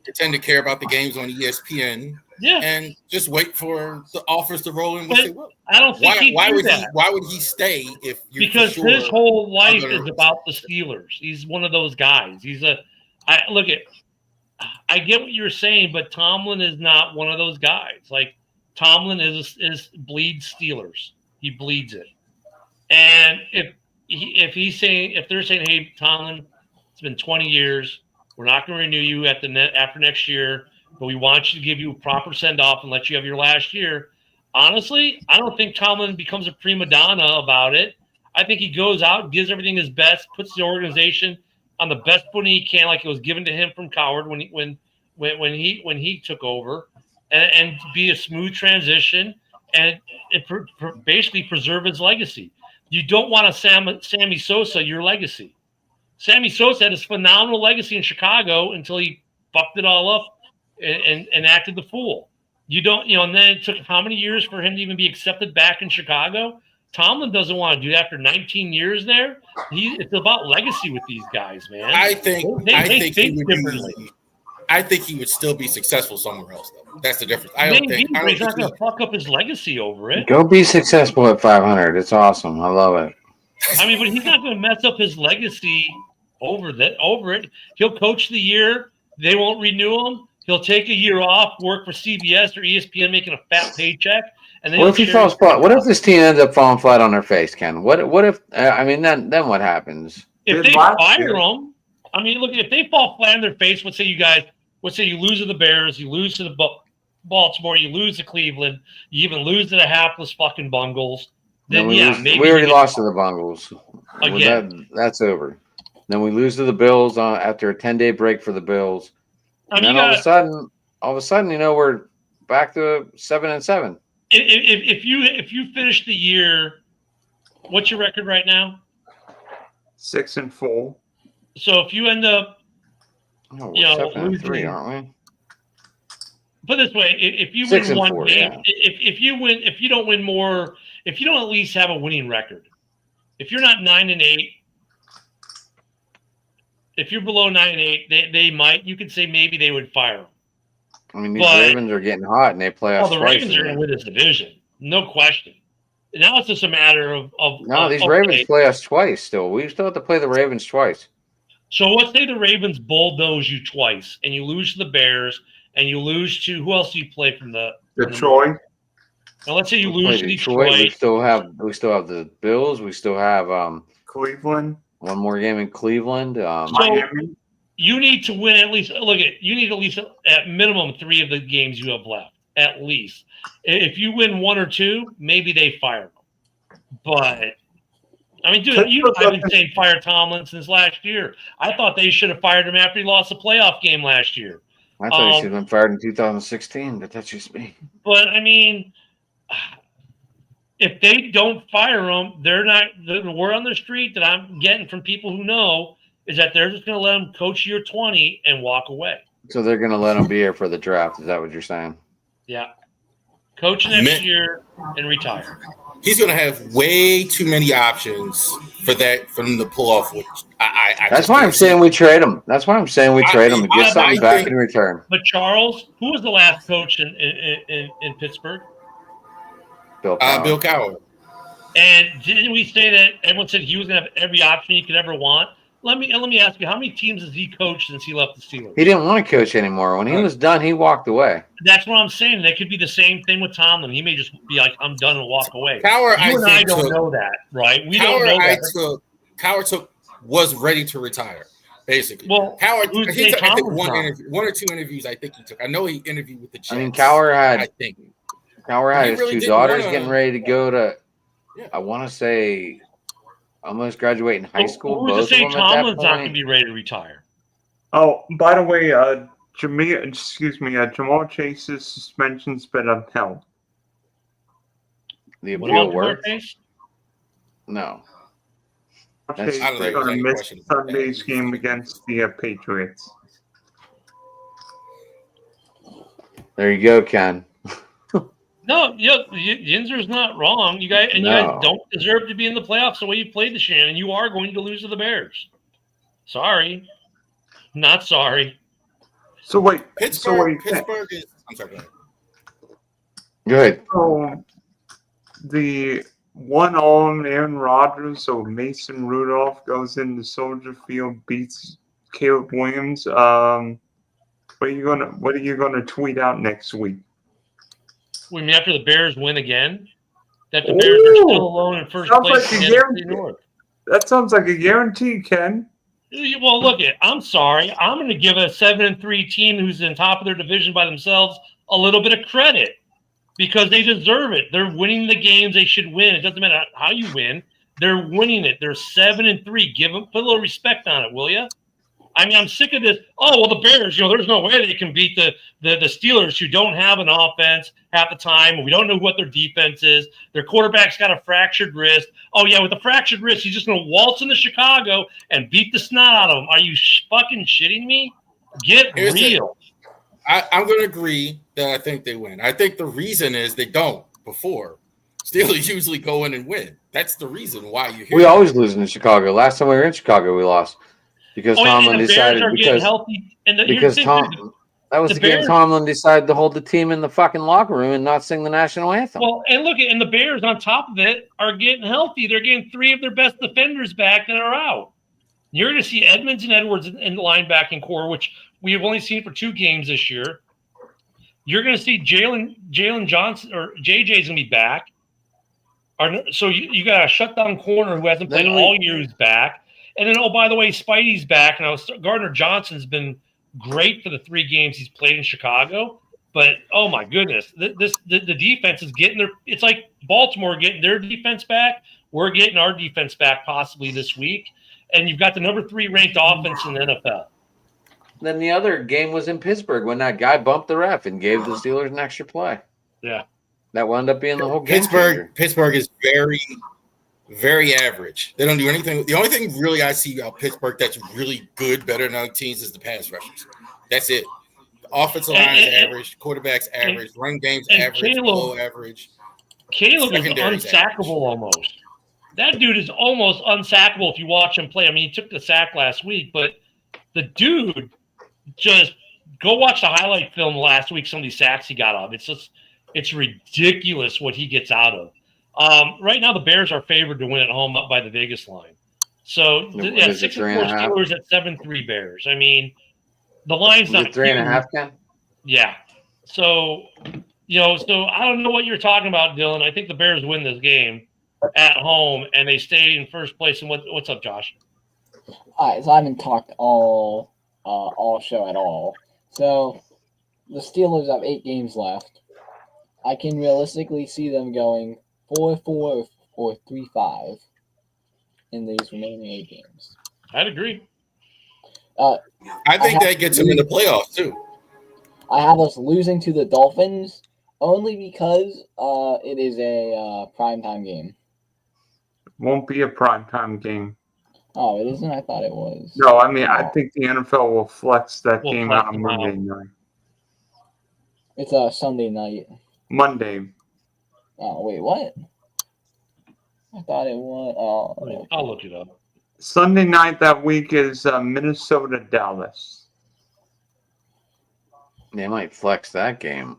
pretend to care about the games on ESPN, and just wait for the offers to roll in. I don't think why would he stay if you're because his whole life is about the Steelers. He's one of those guys. I get what you're saying, but Tomlin is not one of those guys. Like Tomlin is bleeds Steelers. He bleeds it. And if they're saying, hey, Tomlin, it's been 20 years, we're not going to renew you after next year, but we want you to give you a proper send off and let you have your last year. Honestly, I don't think Tomlin becomes a prima donna about it. I think he goes out, gives everything his best, puts the organization on the best footing he can, like it was given to him from Coward when he took over, and be a smooth transition and basically preserve his legacy. You don't want to Sammy Sosa your legacy. Sammy Sosa had his phenomenal legacy in Chicago until he fucked it all up and acted the fool. You don't, and then it took how many years for him to even be accepted back in Chicago? Tomlin doesn't want to do that after 19 years there. It's about legacy with these guys, man. I think he would still be successful somewhere else, though. That's the difference. He's not going to fuck up his legacy over it. Go be successful at 500. It's awesome. I love it. I mean, but he's not going to mess up his legacy over it. He'll coach the year. They won't renew him. He'll take a year off, work for CBS or ESPN, making a fat paycheck. And then what if he falls flat? What if this team ends up falling flat on their face, Ken? What if? I mean, then what happens? If they fire him, I mean, look, if they fall flat on their face, let's say you lose to the Bears, you lose to the Baltimore, you lose to Cleveland, you even lose to the hapless fucking Bungles. Then we maybe we already lost to the Bungles. Again. That's over. Then we lose to the Bills after a 10-day break for the Bills. And then all of a sudden, we're back to 7-7. If you finish the year, what's your record right now? 6-4. So if you end up, we're 7-3, aren't we? Put it this way: if you 6 win and one 4, game, yeah. if you don't win more, if you don't at least have a winning record, if you're not 9-8, if you're below 9-8, they might. You could say maybe they would fire them. I mean, these Ravens are getting hot, and they play us the twice. Ravens are going to win this division, no question. Now it's just a matter of these Ravens play us twice. Still, we still have to play the Ravens twice. So let's say the Ravens bulldoze you twice, and you lose to the Bears, and you lose to who else do you play from the Detroit? Now let's say you lose to Detroit. We still have the Bills. We still have Cleveland. One more game in Cleveland. Miami. You need to win at least. You need at least at minimum 3 of the games you have left. At least, if you win 1 or 2, maybe they fire them. But I mean, dude, I've been saying fire Tomlin since last year. I thought they should have fired him after he lost the playoff game last year. I thought he should have been fired in 2016, but that's just me. But I mean, if they don't fire him, they're not. The word on the street that I'm getting from people who know is that they're just going to let him coach year 20 and walk away. So they're going to let him be here for the draft. Is that what you're saying? Yeah. Coach next year and retire. He's going to have way too many options for them to pull off. Which that's why I'm saying we trade him. That's why I'm saying we trade him and get something back in return. But Charles, who was the last coach in Pittsburgh? Bill Cowher. And didn't we say that everyone said he was going to have every option he could ever want? Let me ask you, how many teams has he coached since he left the Steelers? He didn't want to coach anymore. When he was done, he walked away. That's what I'm saying. That could be the same thing with Tomlin. He may just be like, I'm done and walk away. Cowher, I don't know that, right? We don't know that. Cowher was ready to retire, basically. Well, Cowher, I think one or two interviews I think he took. I know he interviewed with the Jets. I mean, Cowher had his really 2 daughters getting ready to go to, I want to say, almost graduating high school. Who's to say Tomlin's not going to be ready to retire? Oh, by the way, Jamal Chase's suspension's been upheld. The appeal worked? No. That's Chase is going to miss Sunday's game against the Patriots. There you go, Ken. No, Yinzer's not wrong. You guys don't deserve to be in the playoffs the way you played the Shannon. You are going to lose to the Bears. Sorry. Not sorry. So wait. Pittsburgh is. I'm sorry. Go ahead. So the one-armed Aaron Rodgers, so Mason Rudolph goes into Soldier Field, beats Caleb Williams. What are you gonna tweet out next week? We mean after the Bears win again? That the Bears are still alone in first place in the NFC North. That sounds like a guarantee, Ken. Well, look, I'm sorry. I'm going to give a 7-3 team who's in top of their division by themselves a little bit of credit because they deserve it. They're winning the games they should win. It doesn't matter how you win. They're winning it. They're 7-3. Put a little respect on it, will you? I mean, I'm sick of this. Oh, well, the Bears, there's no way they can beat the Steelers who don't have an offense half the time. We don't know what their defense is. Their quarterback's got a fractured wrist. Oh, yeah, with a fractured wrist, he's just going to waltz into Chicago and beat the snot out of them. Are you fucking shitting me? Get real. I'm going to agree that I think they win. I think the reason is they don't before. Steelers usually go in and win. That's the reason why you're here. We always lose in Chicago. Last time we were in Chicago, we lost. Because Tomlin decided Tomlin decided to hold the team in the fucking locker room and not sing the national anthem. Well, and the Bears on top of it are getting healthy. They're getting 3 of their best defenders back that are out. You're going to see Edmonds and Edwards in the linebacking core, which we have only seen for 2 games this year. You're going to see Jalen Johnson or JJ's going to be back. So you got a shutdown corner who hasn't played all year who's back. And then, oh, by the way, Spidey's back. And Gardner Johnson's been great for the 3 games he's played in Chicago. But, oh, my goodness, the defense is getting their – it's like Baltimore getting their defense back. We're getting our defense back possibly this week. And you've got the number 3 ranked offense in the NFL. Then the other game was in Pittsburgh when that guy bumped the ref and gave the Steelers an extra play. Yeah. That wound up being the whole game. Pittsburgh is very, very average. They don't do anything. The only thing really I see about Pittsburgh that's really good, better than other teams, is the pass rushers. That's it. The offensive line is average. Quarterback's average. Run game's average. Below average. Caleb is unsackable almost. That dude is almost unsackable if you watch him play. I mean, he took the sack last week, but the dude just go watch the highlight film last week. Some of these sacks he got off. It's ridiculous what he gets out of. Right now, the Bears are favored to win at home up by the Vegas line. So, 6-4 Steelers at 7-3 Bears. I mean, the line's not 3.5, Ken? Yeah. So, so I don't know what you're talking about, Dylan. I think the Bears win this game at home, and they stay in first place. And what's up, Josh? All right, so I haven't talked all show at all. So, the Steelers have 8 games left. I can realistically see them going 4-4 or 3-5 in these remaining 8 games. I'd agree. I think that gets them in the playoffs too. I have us losing to the Dolphins only because it is a primetime game. Won't be a primetime game. Oh, it isn't? I thought it was. No, I mean, I think the NFL will flex that game out on Monday night. It's a Sunday night. Monday. Oh, wait, what? I thought it was. Oh, I'll look it up. Sunday night that week is Minnesota, Dallas. They might flex that game.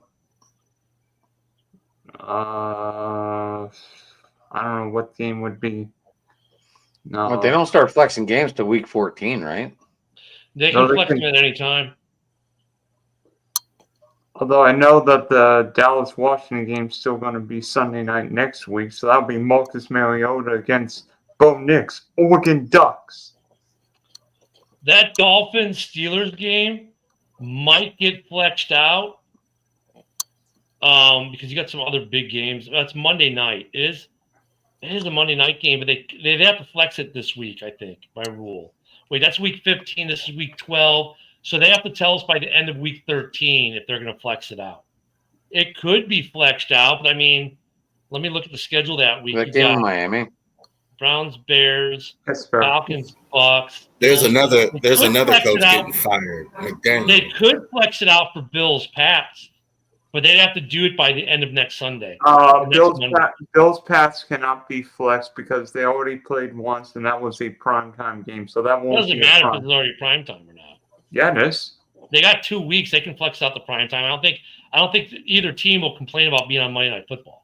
I don't know what game would be. No, But they don't start flexing games till week 14, right? They can flex them at any time. Although I know that the Dallas-Washington game is still going to be Sunday night next week, so that'll be Marcus Mariota against Bo Nix, Oregon Ducks. That Dolphins-Steelers game might get flexed out because you got some other big games. That's Monday night. It is a Monday night game, but they have to flex it this week, I think, by rule. Wait, that's week 15. This is week 12. So they have to tell us by the end of week 13 if they're going to flex it out. It could be flexed out, but I mean, let me look at the schedule that week. That game in Miami. Browns, Bears, Falcons, Bucks. There's another coach getting fired. McDaniel. They could flex it out for Bills, Pats, but they'd have to do it by the end of next Sunday. Bills, Pats cannot be flexed because they already played once, and that was a primetime game, so that won't. It doesn't matter if it's already primetime or not. Yeah, it is. They got 2 weeks. They can flex out the primetime. I don't think either team will complain about being on Monday Night Football.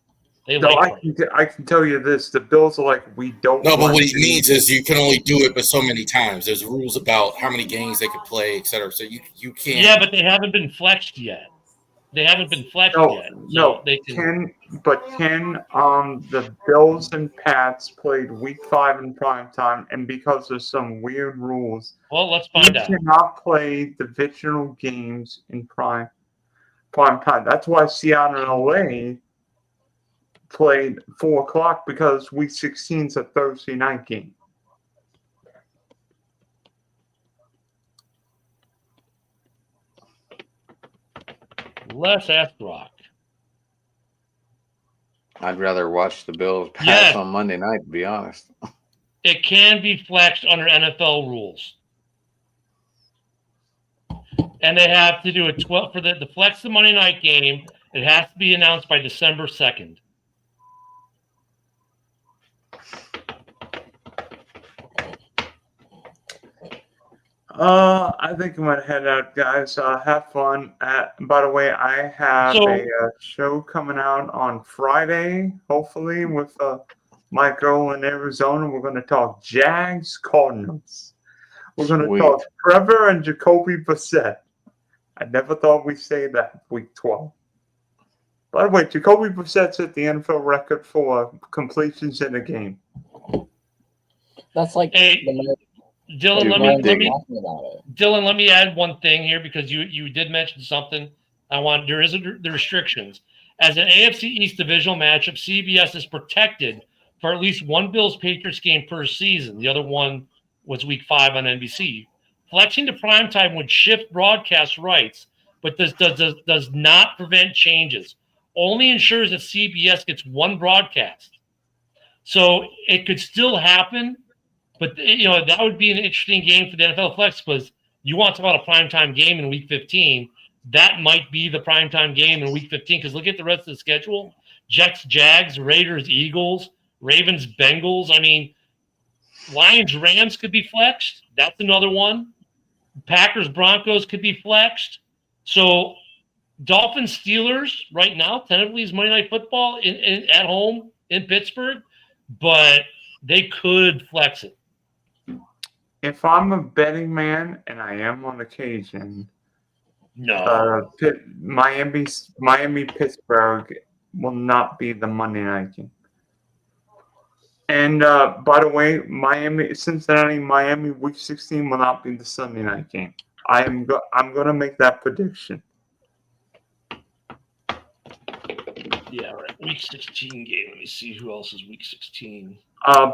I can tell you this: the Bills are like, we don't. No, but what he means is you can only do it but so many times. There's rules about how many games they can play, et cetera. So you can't. Yeah, but they haven't been flexed yet. Yet. So no, they can. The Bills and Pats played Week 5 in primetime, and because of some weird rules, let's find out. You cannot play divisional games in prime time. That's why Seattle and LA played 4 o'clock because Week 16 is a Thursday night game. Les Astrock. I'd rather watch the Bills pass on Monday night, to be honest. It can be flexed under NFL rules. And they have to do it for the flex the Monday night game. It has to be announced by December 2nd. I think I'm going to head out, guys. Have fun. By the way, I have a show coming out on Friday, hopefully, with my girl in Arizona. We're going to talk Jags Cardinals. We're going to talk Trevor and Jacoby Brissett. I never thought we'd say that week 12. By the way, Jacoby Brissett's at the NFL record for completions in a game. That's like Dylan, Like, let no me one's let me talking about it. Dylan, let me add one thing here because you did mention something. There is the restrictions. As an AFC East divisional matchup, CBS is protected for at least one Bills Patriots game per season. The other one was Week 5 on NBC. Flexing to primetime would shift broadcast rights, but this does not prevent changes. Only ensures that CBS gets one broadcast. So it could still happen, but that would be an interesting game for the NFL Flex because you want to talk about a primetime game in Week 15. That might be the primetime game in Week 15 because look at the rest of the schedule: Jets, Jags, Raiders, Eagles, Ravens, Bengals. I mean, Lions, Rams could be flexed. That's another one. Packers, Broncos could be flexed. So Dolphins, Steelers right now tentatively is Monday Night Football at home in Pittsburgh, but they could flex it. If I'm a betting man, and I am on occasion, No. Miami Pittsburgh will not be the Monday night game. And by the way, Cincinnati Miami Week 16 will not be the Sunday night game. I'm going to make that prediction. Yeah, right. Week 16 game. Let me see who else is Week 16.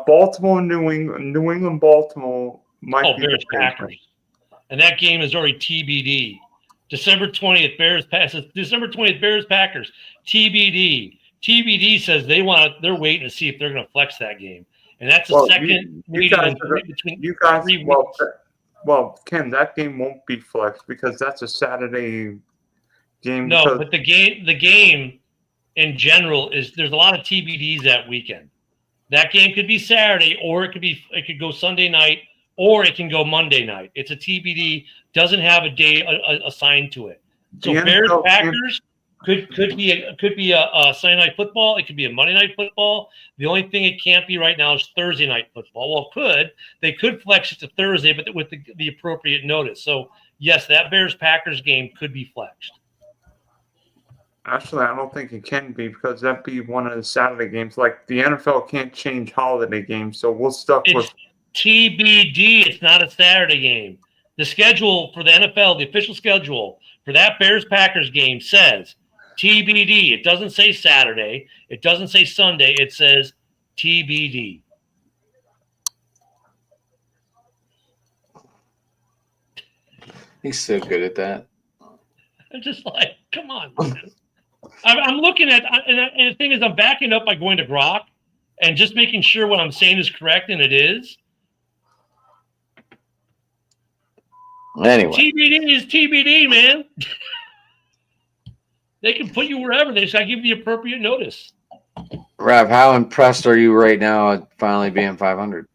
Baltimore, New England, Baltimore might be Bears Packers, and that game is already TBD. December 20th, Bears passes. December 20th, Bears Packers. TBD. TBD says they're waiting to see if they're going to flex that game, and that's the second meeting between you guys. 3 weeks. Well, Ken, that game won't be flexed because that's a Saturday game. No, but the game in general there's a lot of TBDs that weekend. That game could be Saturday, or it could go Sunday night, or it can go Monday night. It's a TBD, doesn't have a day assigned to it. So Bears Packers could be a Sunday night football. It could be a Monday night football. The only thing it can't be right now is Thursday night football. Well, they could flex it to Thursday, but with the appropriate notice. So yes, that Bears Packers game could be flexed. Actually, I don't think it can be because that'd be one of the Saturday games. Like the NFL can't change holiday games, so we'll stuck with TBD. It's not a Saturday game. The schedule for the NFL, the official schedule for that Bears Packers game says TBD. It doesn't say Saturday. It doesn't say Sunday. It says TBD. He's so good at that. I'm just like, come on, man. I'm looking at, and the thing is, I'm backing up by going to Grok and just making sure what I'm saying is correct, and it is. Anyway, TBD is TBD, man. They can put you wherever. They just got to give the appropriate notice. Rav, how impressed are you right now at finally being 500?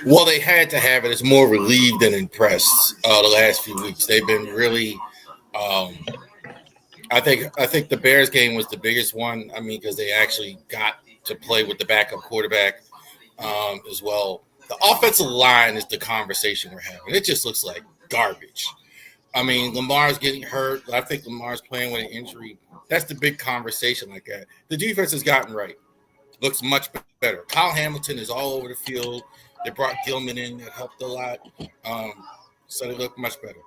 Well, they had to have it. It's more relieved than impressed the last few weeks. They've been really I think the Bears game was the biggest one. I mean, because they actually got to play with the backup quarterback as well. The offensive line is the conversation we're having. It just looks like garbage. I mean, Lamar's getting hurt. I think Lamar's playing with an injury. That's the big conversation like that. The defense has gotten right. Looks much better. Kyle Hamilton is all over the field. They brought Gilman in. That helped a lot. So they look much better.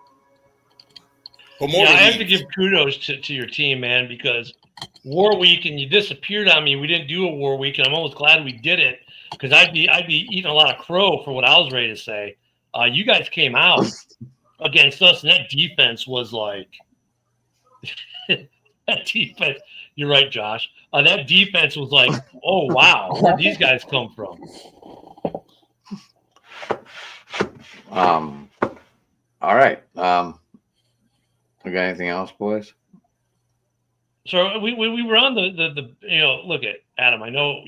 But I have to give kudos to your team, man, because War Week, and you disappeared on me. We didn't do a War Week, and I'm almost glad we did it because I'd be eating a lot of crow for what I was ready to say. You guys came out against us, and that defense was like that defense. You're right, Josh. That defense was like, oh wow, where'd these guys come from? All right. We got anything else, boys? So we were on the look at Adam. I know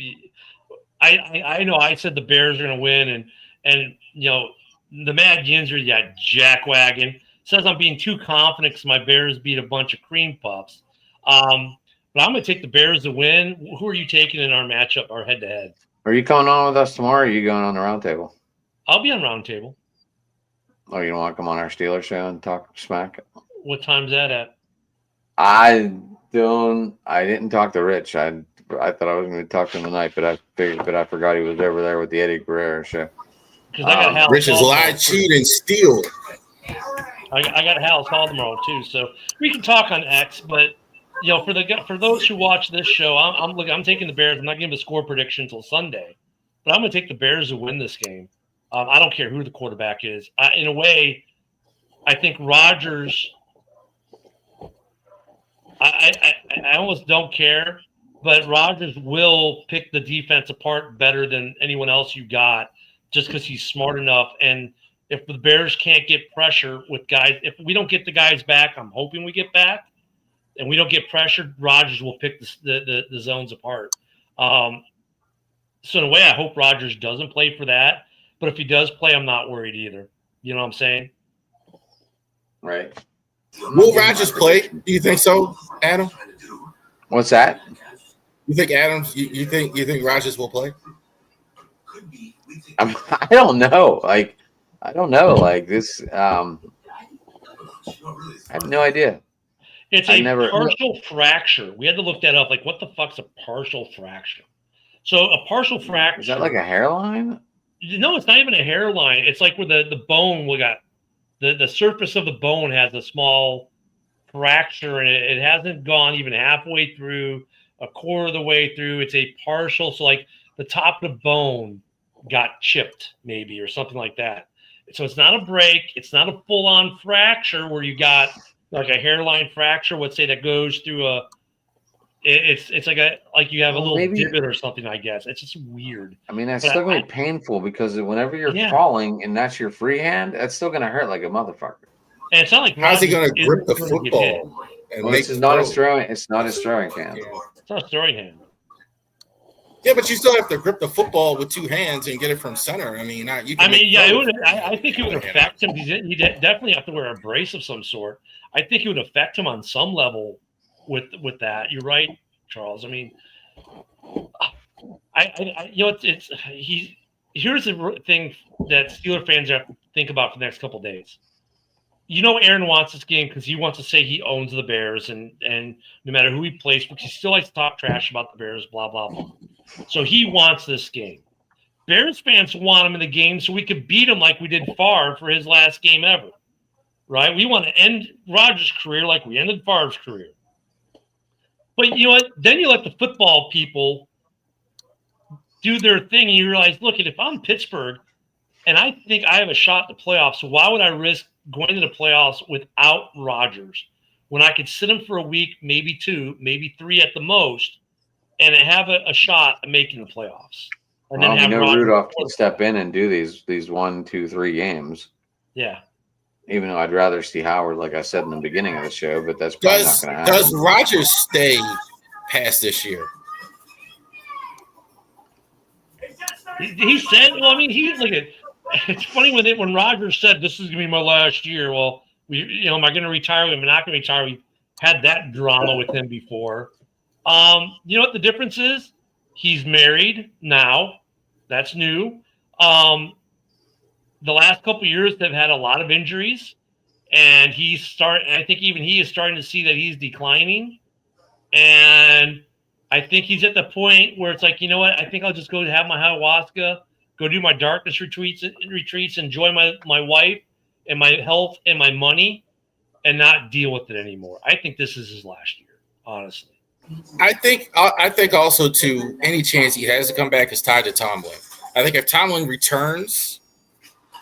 I know I said the Bears are going to win, and the Mad Yinzer, jackwagon says I'm being too confident because my Bears beat a bunch of cream puffs. But I'm going to take the Bears to win. Who are you taking in our matchup, our head-to-head? Are you coming on with us tomorrow, or are you going on the roundtable? I'll be on roundtable. Oh, you don't want to come on our Steelers show and talk smack? What time's that at? I didn't talk to Rich. I thought I was going to talk to him tonight, but I forgot he was over there with the Eddie Guerrero show. because I got Hal. Rich is Hall lied, tomorrow, cheat, and steal. I got Hal's Hall tomorrow too, so we can talk on X. But for those who watch this show, I'm taking the Bears. I'm not giving a score prediction until Sunday, but I'm going to take the Bears to win this game. I don't care who the quarterback is. In a way, I think Rodgers. I almost don't care, but Rodgers will pick the defense apart better than anyone else you got, just because he's smart enough. And if the Bears can't get pressure with guys, if we don't get the guys back, I'm hoping we get back, and we don't get pressured, Rodgers will pick the zones apart. So in a way, I hope Rodgers doesn't play for that. But if he does play, I'm not worried either. You know what I'm saying? Right. Will Rodgers play? Do you think so, Adam? What's that? You think Adams? You think Rodgers will play? I don't know. I don't know. Like this, I have no idea. It's a partial fracture. We had to look that up. Like, what the fuck's a partial fracture? So a partial fracture. Is that like a hairline? No, it's not even a hairline. It's like where the bone we got. The surface of the bone has a small fracture, and it hasn't gone even halfway through, a quarter of the way through. It's a partial. So like the top of the bone got chipped maybe or something like that. So it's not a break. It's not a full-on fracture where you got like a hairline fracture, let's say, that goes through it's like you have a little divot or something, I guess. It's just weird. I mean, that's still going to be painful because whenever you're falling and that's your free hand, that's still going to hurt like a motherfucker. And it's not like how's he going to grip the football? It's not his throwing. It's not his throwing hand. It's not a throwing hand. Yeah, but you still have to grip the football with two hands and get it from center. I mean, I think it would affect him. He definitely have to wear a brace of some sort. I think it would affect him on some level with that. You're right, Charles. I mean, here's the thing that Steeler fans have to think about for the next couple of days. Aaron wants this game because he wants to say he owns the Bears, and no matter who he plays, because he still likes to talk trash about the Bears, blah, blah, blah. So he wants this game. Bears fans want him in the game so we could beat him like we did Favre for his last game ever, right? We want to end Rodgers' career like we ended Favre's career. But you know what? Then you let the football people do their thing, and you realize, look, if I'm Pittsburgh and I think I have a shot at the playoffs, so why would I risk going to the playoffs without Rodgers when I could sit him for a week, maybe two, maybe three at the most, and have a shot at making the playoffs? And then have Rudolph can step in and do these 1, 2, 3 games. Yeah. Even though I'd rather see Howard, like I said in the beginning of the show, but that's probably not going to happen. Does Rodgers stay past this year? He said, well, I mean, it's funny when Rodgers said this is going to be my last year. Well, am I going to retire? Am I not going to retire? We had that drama with him before. You know what the difference is? He's married now. That's new. The last couple of years, they've had a lot of injuries, and I think even he is starting to see that he's declining. And I think he's at the point where it's like, you know what? I think I'll just go have my ayahuasca, go do my darkness retreats, enjoy my wife and my health and my money, and not deal with it anymore. I think this is his last year, honestly. I think also too, any chance he has to come back is tied to Tomlin. I think if Tomlin returns,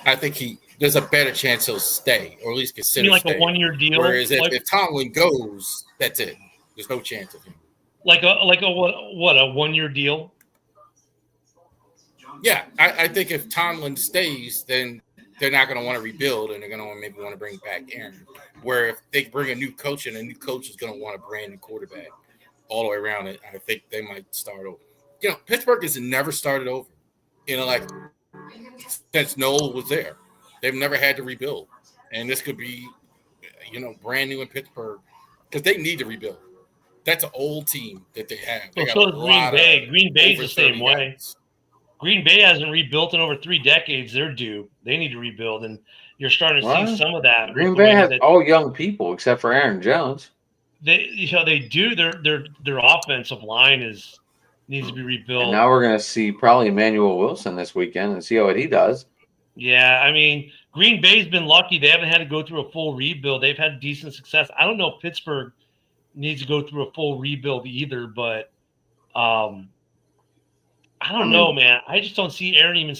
I think there's a better chance he'll stay, or at least consider you mean like staying. a 1-year deal. Whereas if Tomlin goes, that's it. There's no chance of him. Like a what a 1-year deal? Yeah, I think if Tomlin stays, then they're not going to want to rebuild, and they're going to maybe want to bring back Aaron. Where if they bring a new coach, and a new coach is going to want a brand new quarterback all the way around it, I think they might start over. Pittsburgh has never started over. Like since Noel was there, they've never had to rebuild, and this could be, brand new in Pittsburgh because they need to rebuild. That's an old team that they have. So does Green Bay. Green Bay's the same way. Green Bay hasn't rebuilt in over 3 decades. They're due. They need to rebuild, and you're starting to see some of that. Green Bay has all young people except for Aaron Jones. They do. Their offensive line needs to be rebuilt. And now we're going to see probably Emmanuel Wilson this weekend and see how he does. Yeah, I mean, Green Bay's been lucky. They haven't had to go through a full rebuild. They've had decent success. I don't know if Pittsburgh needs to go through a full rebuild either, but I don't know, man. I just don't see Aaron even.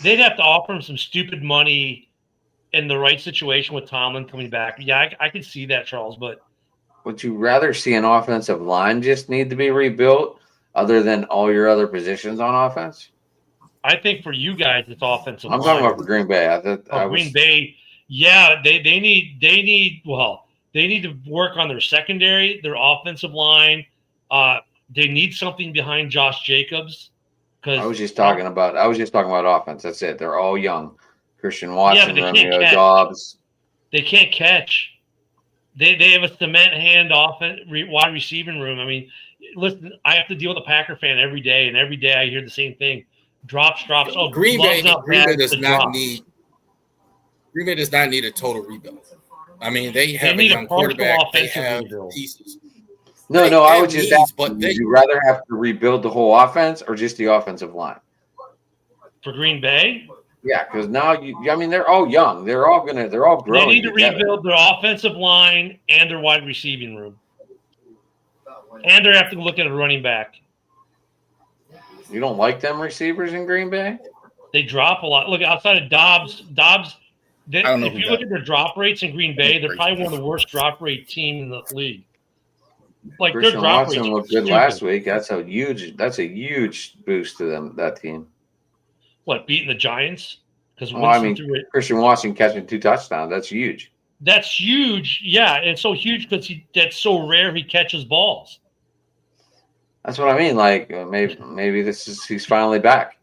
They'd have to offer him some stupid money in the right situation with Tomlin coming back. Yeah, I could see that, Charles, but Would you rather see an offensive line just need to be rebuilt other than all your other positions on offense? I think for you guys, it's offensive I'm line. talking about for Green Bay. Green Bay, yeah, they need to work on their secondary, their offensive line. They need something behind Josh Jacobs because I was just talking about offense. That's it. They're all young. Christian Watson, they can't Romeo catch. Dobbs. They can't catch. They have a cement hand wide receiving room. I mean, listen, I have to deal with a Packer fan every day, and every day I hear the same thing: drops. Oh, Green Bay does not drop. need. Green Bay does not need a total rebuild. I mean, they have need a young a partial quarterback. They offensive have rebuild. pieces. No, I was just asking, but would you rather have to rebuild the whole offense or just the offensive line? For Green Bay? Yeah, because now I mean, they're all young. They're all growing. They need to together. rebuild their offensive line and their wide receiving room. And they have to look at a running back. You don't like them receivers in Green Bay? They drop a lot. Look, outside of Dobbs, if you look that. at their drop rates in Green Bay, they're probably one of the worst drop rate team in the league. Like Christian their drop Watson rates looked good last week. That's a huge boost to that team. What, beating the Giants? Because Christian Watson catching 2 touchdowns. That's huge. That's huge. Yeah, and it's so huge because that's so rare he catches balls. That's what I mean. Like maybe he's finally back.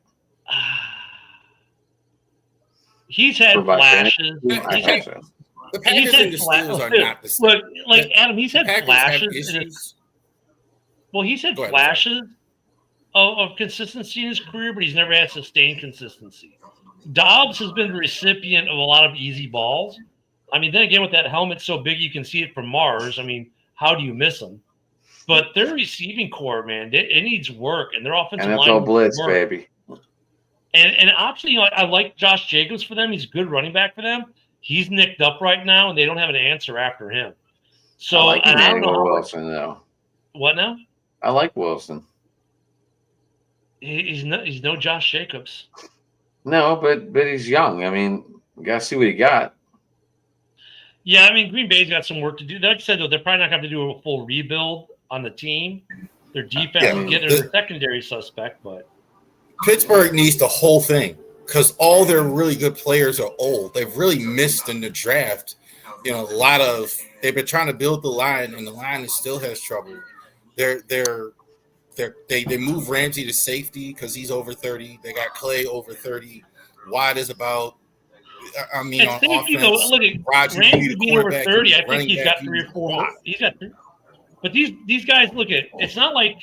He's had flashes. The Packers and the Steelers are not the same. Look, like Adam, he's had flashes. He's had flashes of consistency in his career, but he's never had sustained consistency. Dobbs has been the recipient of a lot of easy balls. I mean, then again, with that helmet so big you can see it from Mars, I mean, how do you miss him? But their receiving core, man, it needs work, and their offensive line NFL blitz, baby. And obviously, I like Josh Jacobs for them. He's a good running back for them. He's nicked up right now, and they don't have an answer after him. So I like I don't know Wilson though. What now? I like Wilson. He's no Josh Jacobs. No, but he's young. I mean, we gotta see what he got. Yeah, I mean, Green Bay's got some work to do. Like I said, though, they're probably not going to have to do a full rebuild on the team. Their defense will get their secondary suspect, but Pittsburgh needs the whole thing because all their really good players are old. They've really missed in the draft. You know, they've been trying to build the line, and the line still has trouble. They move Ramsey to safety because he's over 30. They got Clay over 30. Watt is about. I mean, on safety, offense, though, look at Ramsey being over 30. I think he's got 3 or 4. He's got 3. But these guys, it's not like.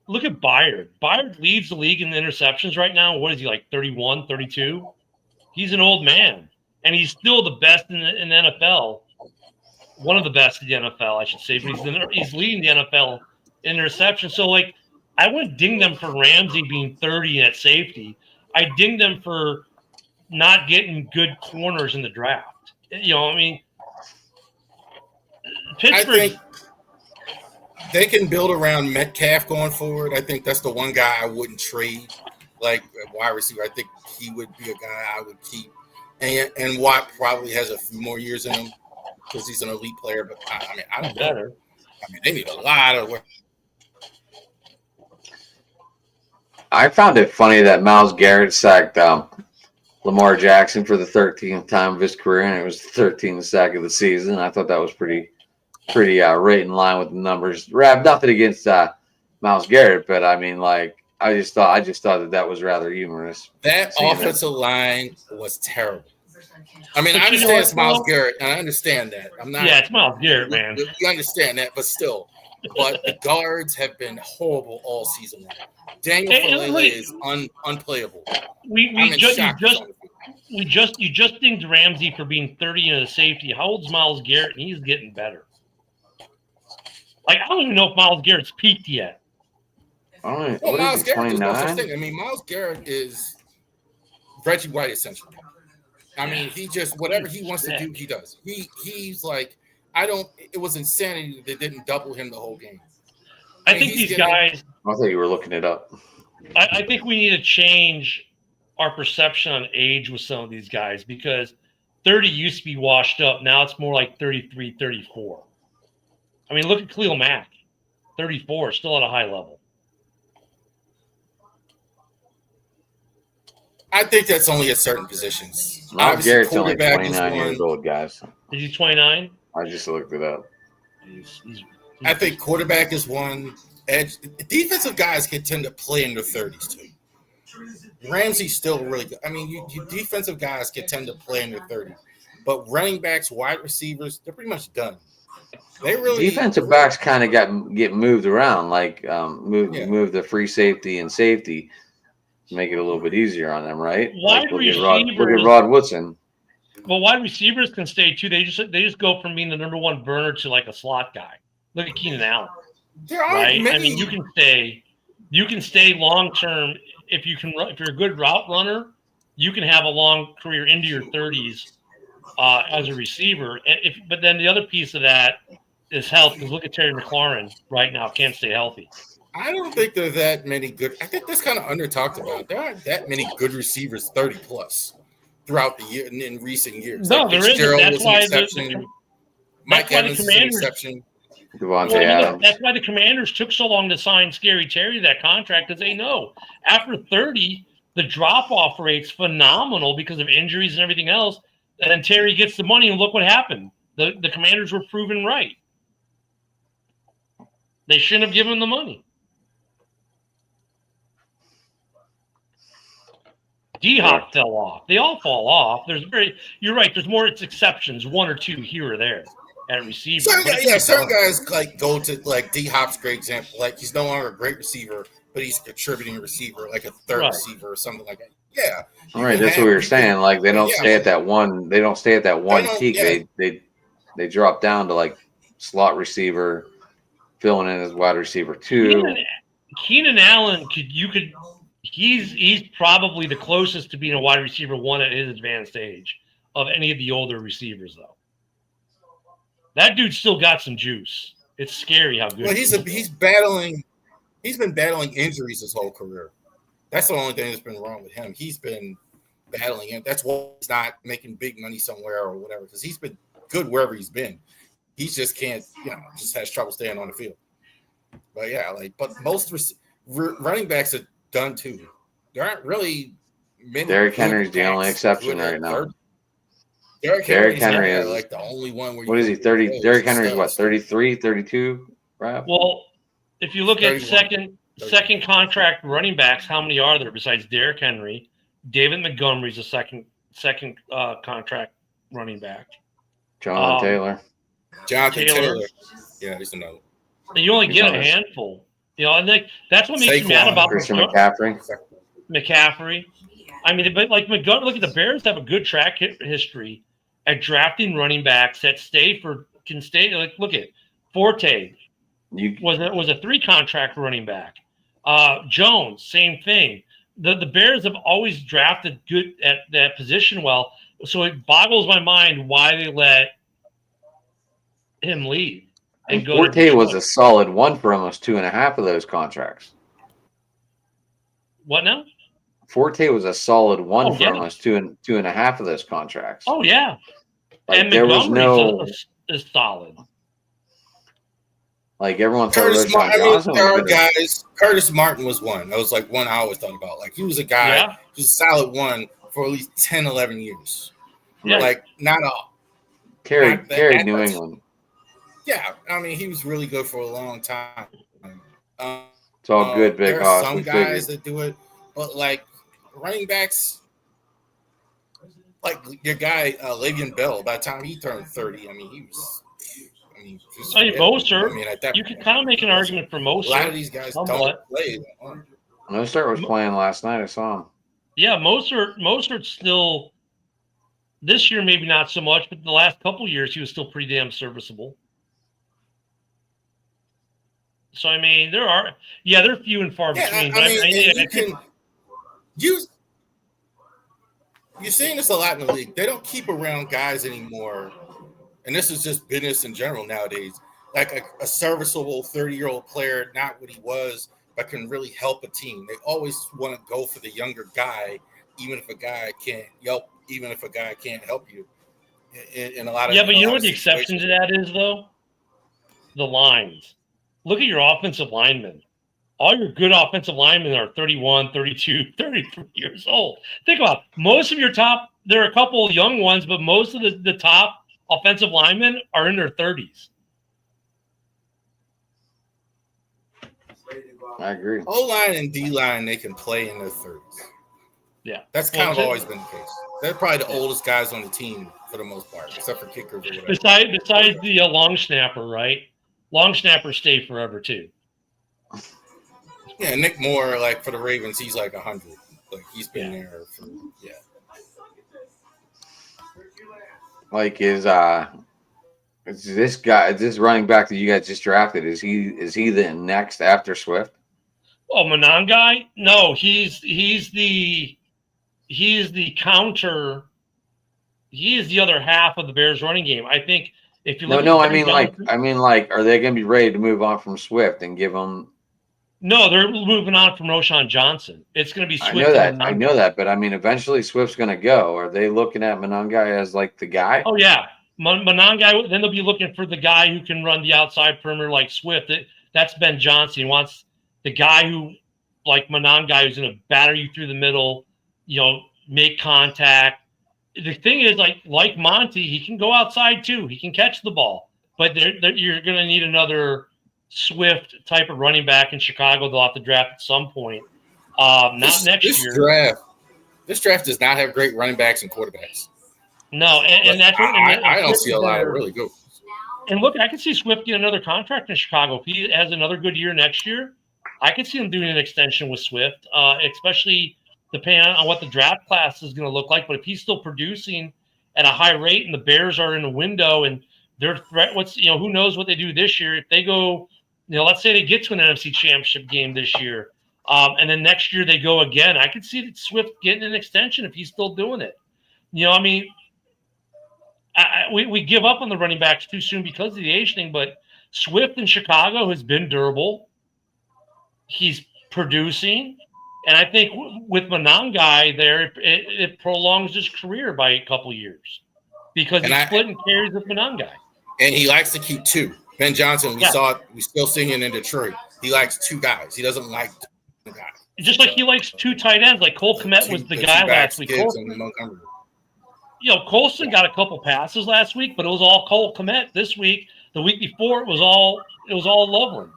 Look at Byard. Byard leads the league in the interceptions right now. What is he, like 31, 32? He's an old man, and he's still the best in the NFL. One of the best in the NFL, I should say. But he's leading the NFL in interceptions. So, I wouldn't ding them for Ramsey being 30 at safety. I ding them for not getting good corners in the draft. You know, I mean, Pittsburgh. I think they can build around Metcalf going forward. I think that's the one guy I wouldn't trade, like wide receiver. I think he would be a guy I would keep. And Watt probably has a few more years in him because he's an elite player. But I don't know. I mean, they need a lot of work. I found it funny that Myles Garrett sacked Lamar Jackson for the 13th time of his career, and it was the 13th sack of the season. I thought that was pretty right in line with the numbers. Rab, nothing against Myles Garrett, but I mean, I just thought that was rather humorous. That offensive line was terrible. I mean, I understand it's Myles Garrett, and I understand that. Yeah, it's Myles Garrett, man. We understand that, but still. But the guards have been horrible all season long. Daniel Falele is unplayable. You just dinged Ramsey for being 30 in a safety. How old's Myles Garrett? And he's getting better. I don't even know if Myles Garrett's peaked yet. Myles Garrett is no such thing. I mean, Myles Garrett is Reggie White essentially. I mean, he just whatever he wants to do, he does. He's like, it was insanity that didn't double him the whole game. I think these guys. I thought you were looking it up. I think we need to change our perception on age with some of these guys because 30 used to be washed up. Now it's more like 33, 34. I mean, look at Khalil Mack, 34, still at a high level. I think that's only at certain positions. Now Garrett's only 29 years old, guys. Is he 29? I just looked it up. I think quarterback is one. Edge defensive guys can tend to play in their 30s too. Ramsey's still really good. I mean, you defensive guys can tend to play in their 30s, but running backs, wide receivers, they're pretty much done. They really defensive backs kind of get moved around, like move the free safety and safety to make it a little bit easier on them, right? Wide look receivers. at Rod Woodson. Well, wide receivers can stay too. They just go from being the number one burner to like a slot guy. Look at Keenan Allen. Right? I mean, you can stay long term if you're a good route runner. You can have a long career into your 30s as a receiver. But then the other piece of that is health. Because look at Terry McLaurin right now, can't stay healthy. I don't think there are that many good. I think that's kind of under talked about. There aren't that many good receivers 30 plus throughout the year in recent years. No, there isn't. That's why Mike Evans is an exception. That's why the Commanders took so long to sign Scary Terry to that contract, because they know after 30, the drop-off rate's phenomenal because of injuries and everything else. And then Terry gets the money, and look what happened. The Commanders were proven right. They shouldn't have given him the money. D-Hop fell off. They all fall off. You're right. There's more. It's exceptions, one or two here or there at receiver. Certain guys like go to like D-Hop's great example. Like he's no longer a great receiver, but he's a contributing receiver, like a third receiver or something like that. Yeah. All right, that's what we were saying. Like they don't stay at that one. They don't stay at that one peak. Yeah. They drop down to like slot receiver, filling in as wide receiver too. Keenan Allen he's probably the closest to being a wide receiver one at his advanced age of any of the older receivers, though. That dude's still got some juice. It's scary how good. Well, he's battling. He's been battling injuries his whole career. That's the only thing that's been wrong with him. He's been battling it. That's why he's not making big money somewhere or whatever, because he's been good wherever he's been. He just can't, just has trouble staying on the field. But yeah, but most running backs are done too. There aren't really many. Derrick Henry's the only exception right now. Derrick Henry is like the only one. What is he? 30. Derrick Henry is what? 33, 32. Right. Well, if you look at second contract running backs, how many are there besides Derrick Henry? David Montgomery's a second contract running back. Jonathan Taylor. Yeah, he's another. And you only get a handful. And that's what makes me mad about Christian McCaffrey. I mean, but like Montgomery, look at the Bears have a good track history at drafting running backs that can stay. Like, look at Forte. Was a 3-contract running back. Jones, same thing. The Bears have always drafted good at that position well. So it boggles my mind why they let him leave. And Forte was a solid one for almost 2.5 of those contracts. What now? Forte was a solid one for almost 2.5 of those contracts. Oh yeah, and there was no is solid. Like everyone thought Curtis Martin was one. That was like one I always thought about. Like he was a guy who's a solid one for at least 10, 11 years. Yeah. Like not all. Carried New England. Yeah, I mean he was really good for a long time. It's all good, Big There Hoss. are some guys that do it, but like running backs, like your guy Le'Veon Bell. By the time he turned 30, I mean he was. Mostert. You could kind of make an argument for Mostert. A lot of these guys don't play. Mostert was playing last night. I saw him. Yeah, Mostert's still. This year, maybe not so much, but the last couple years, he was still pretty damn serviceable. So, I mean, they're few and far between. You can use. you're seeing this a lot in the league. They don't keep around guys anymore, and this is just business in general nowadays. Like a serviceable 30-year-old player, not what he was, but can really help a team. They always want to go for the younger guy, even if a guy can't help, even if a guy can't help you. In a lot of but you know what the exception to that is, though? The lines. Look at your offensive linemen. All your good offensive linemen are 31, 32, 33 years old. Think about it. Most of your top, there are a couple of young ones, but most of the top offensive linemen are in their 30s. I agree. O-line and D-line, they can play in their 30s. Yeah. That's kind of always been the case. They're probably the oldest guys on the team for the most part, except for kickers or whatever. Besides the long snapper, right? Long snappers stay forever, too. Yeah, Nick Moore, like for the Ravens, he's like 100. Like he's been there for Like is this running back that you guys just drafted? Is he the next after Swift? Oh, Monangai? No, he's the counter. He is the other half of the Bears running game. I think if you look I mean like, are they going to be ready to move on from Swift and give them? No, they're moving on from Roschon Johnson. It's going to be Swift. I know that, but I mean, eventually Swift's going to go. Are they looking at Monangai as like the guy? Oh yeah, Monangai. Then they'll be looking for the guy who can run the outside perimeter like Swift. That's Ben Johnson. He wants the guy who, like Monangai, who's going to batter you through the middle. Make contact. The thing is, like Monty, he can go outside too. He can catch the ball, but you're going to need another Swift type of running back in Chicago. They'll have to draft at some point. Not next year. This draft does not have great running backs and quarterbacks. No, and that's I don't see a lot of really good. And look, I can see Swift get another contract in Chicago. If he has another good year next year, I could see him doing an extension with Swift, especially depending on what the draft class is going to look like. But if he's still producing at a high rate and the Bears are in a window and they're who knows what they do this year? If they go, let's say they get to an NFC Championship game this year, and then next year they go again, I could see Swift getting an extension if he's still doing it. We give up on the running backs too soon because of the age thing, but Swift in Chicago has been durable. He's producing. And I think with Monangai there, it prolongs his career by a couple years because he's splitting carries with Monangai. And he likes to keep two. Ben Johnson, we still seeing it in Detroit. He likes two guys. He doesn't like two guys. Just like he likes two tight ends. Like Cole Kmet was the guy last week. Colson got a couple passes last week, but it was all Cole Kmet this week. The week before, it was all Loveland.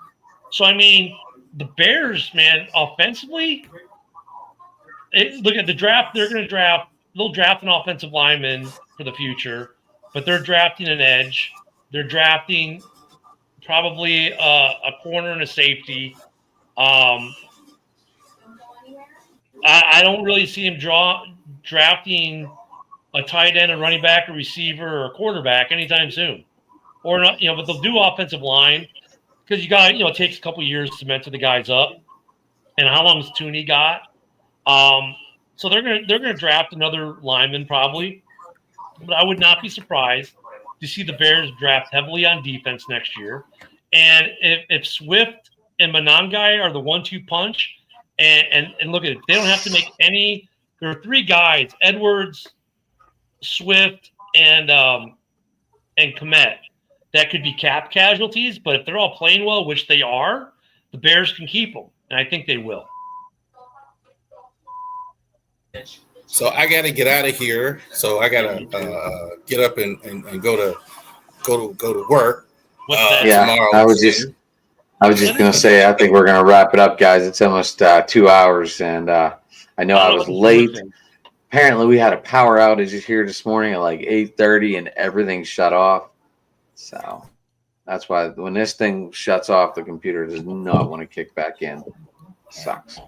So, I mean, the Bears, man, offensively, look at the draft. They'll draft an offensive lineman for the future, but they're drafting an edge. They're drafting probably a corner and a safety. I don't really see him drafting a tight end, a running back, a receiver, or a quarterback anytime soon. Or not, but they'll do offensive line because you got, it takes a couple of years to mentor the guys up. And how long has Tooney got? So they're gonna draft another lineman probably, but I would not be surprised to see the Bears draft heavily on defense next year. And if Swift and Monangai are the 1-2 punch, and look at it, they don't have to make any. There are three guys: Edwards, Swift, and Kmet, that could be cap casualties. But if they're all playing well, which they are, the Bears can keep them, and I think they will. So I got to get out of here. So I got to get up and go to work. Tomorrow. I was just gonna say, I think we're gonna wrap it up, guys. It's almost 2 hours, and I know I was late. Apparently, we had a power outage here this morning at like 8:30, and everything shut off. So that's why when this thing shuts off, the computer does not want to kick back in. Sucks.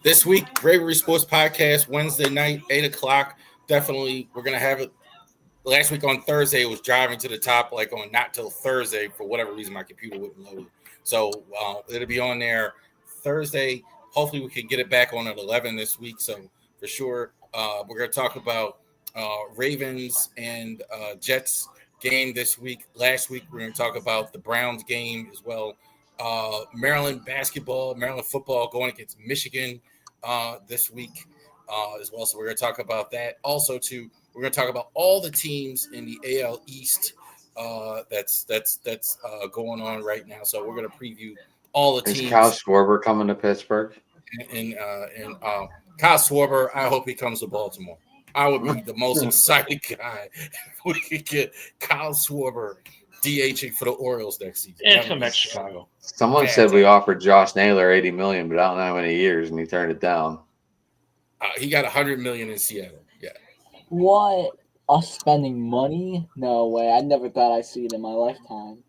This week, Bravery Sports Podcast, Wednesday night, 8:00. Definitely, we're gonna have it. Last week on Thursday, it was driving to the top, on not till Thursday. For whatever reason, my computer wouldn't load. So it'll be on there Thursday. Hopefully, we can get it back on at 11 this week. So for sure, We're going to talk about Ravens and Jets game this week. Last week, we're going to talk about the Browns game as well. Maryland basketball, Maryland football going against Michigan this week as well. So we're going to talk about that. Also, too, we're going to talk about all the teams in the AL East that's going on right now. So we're going to preview all the teams. Is Kyle Schwarber coming to Pittsburgh? And Kyle Schwarber, I hope he comes to Baltimore. I would be the most excited guy if we could get Kyle Schwarber DHing for the Orioles next season. And come back to Chicago. Someone said we offered Josh Naylor $80 million, but I don't know how many years, and he turned it down. He got $100 million in Seattle. Yeah. What? Us spending money? No way. I never thought I'd see it in my lifetime.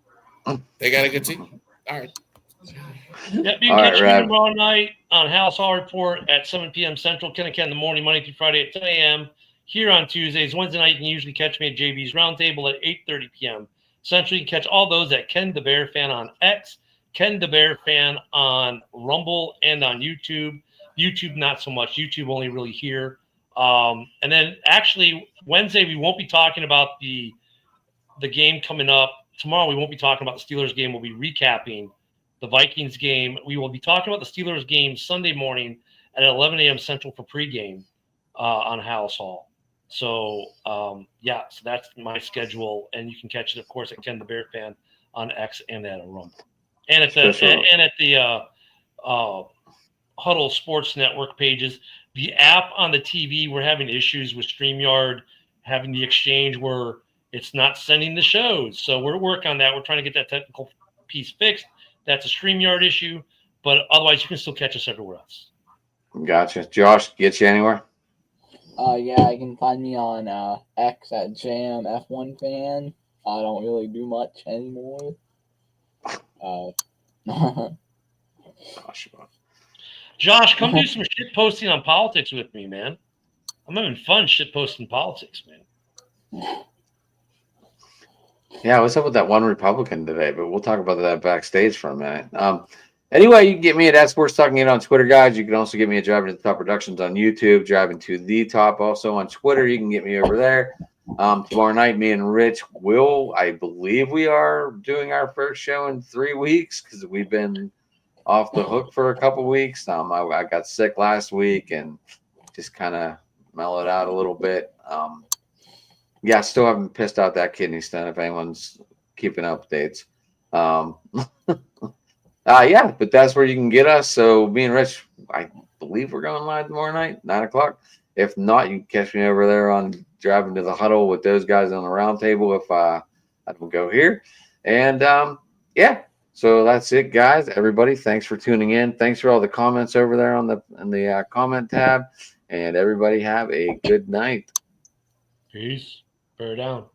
They got a good team. All right. Yep, you can catch me tomorrow night on House Hall Report at 7 p.m. Central, Kennecan in the morning, Monday through Friday at 10 a.m. Here on Tuesdays. Wednesday night, you can usually catch me at JB's Roundtable at 8:30 p.m. Central. You can catch all those at Ken the Bear Fan on X, Ken the Bear Fan on Rumble, and on YouTube. YouTube, not so much. YouTube only really here. And then actually Wednesday, we won't be talking about the game coming up. Tomorrow, we won't be talking about the Steelers game. We'll be recapping the Vikings game. We will be talking about the Steelers game Sunday morning at 11 a.m. Central for pregame on House Hall. So, so that's my schedule. And you can catch it, of course, at Ken the Bear Fan on X and at a Rumble. And at the Huddle Sports Network pages. The app on the TV, we're having issues with StreamYard, having the exchange where it's not sending the shows. So we're working on that. We're trying to get that technical piece fixed. That's a StreamYard issue, but otherwise you can still catch us everywhere else. Gotcha. Josh, get you anywhere? Yeah, you can find me on X at JamF1 Fan. I don't really do much anymore. Josh, come do some shit posting on politics with me, man. I'm having fun shit posting politics, man. Yeah, what's up with that one Republican today? But we'll talk about that backstage for a minute. Anyway, you can get me at Sports Talking It on Twitter, guys. You can also get me at Driving to the Top Productions on YouTube, Driving to the Top also on Twitter. You can get me over there. Tomorrow night, me and Rich I believe we are doing our first show in 3 weeks because we've been off the hook for a couple weeks. I got sick last week and just kind of mellowed out a little bit. I still haven't pissed out that kidney stone if anyone's keeping updates. But that's where you can get us. So me and Rich, I believe we're going live tomorrow night, 9:00. If not, you can catch me over there on Driving to the Huddle with those guys on the round table if I don't go here. And so that's it, guys. Everybody, thanks for tuning in. Thanks for all the comments over there in the comment tab. And everybody have a good night. Peace. Bear down.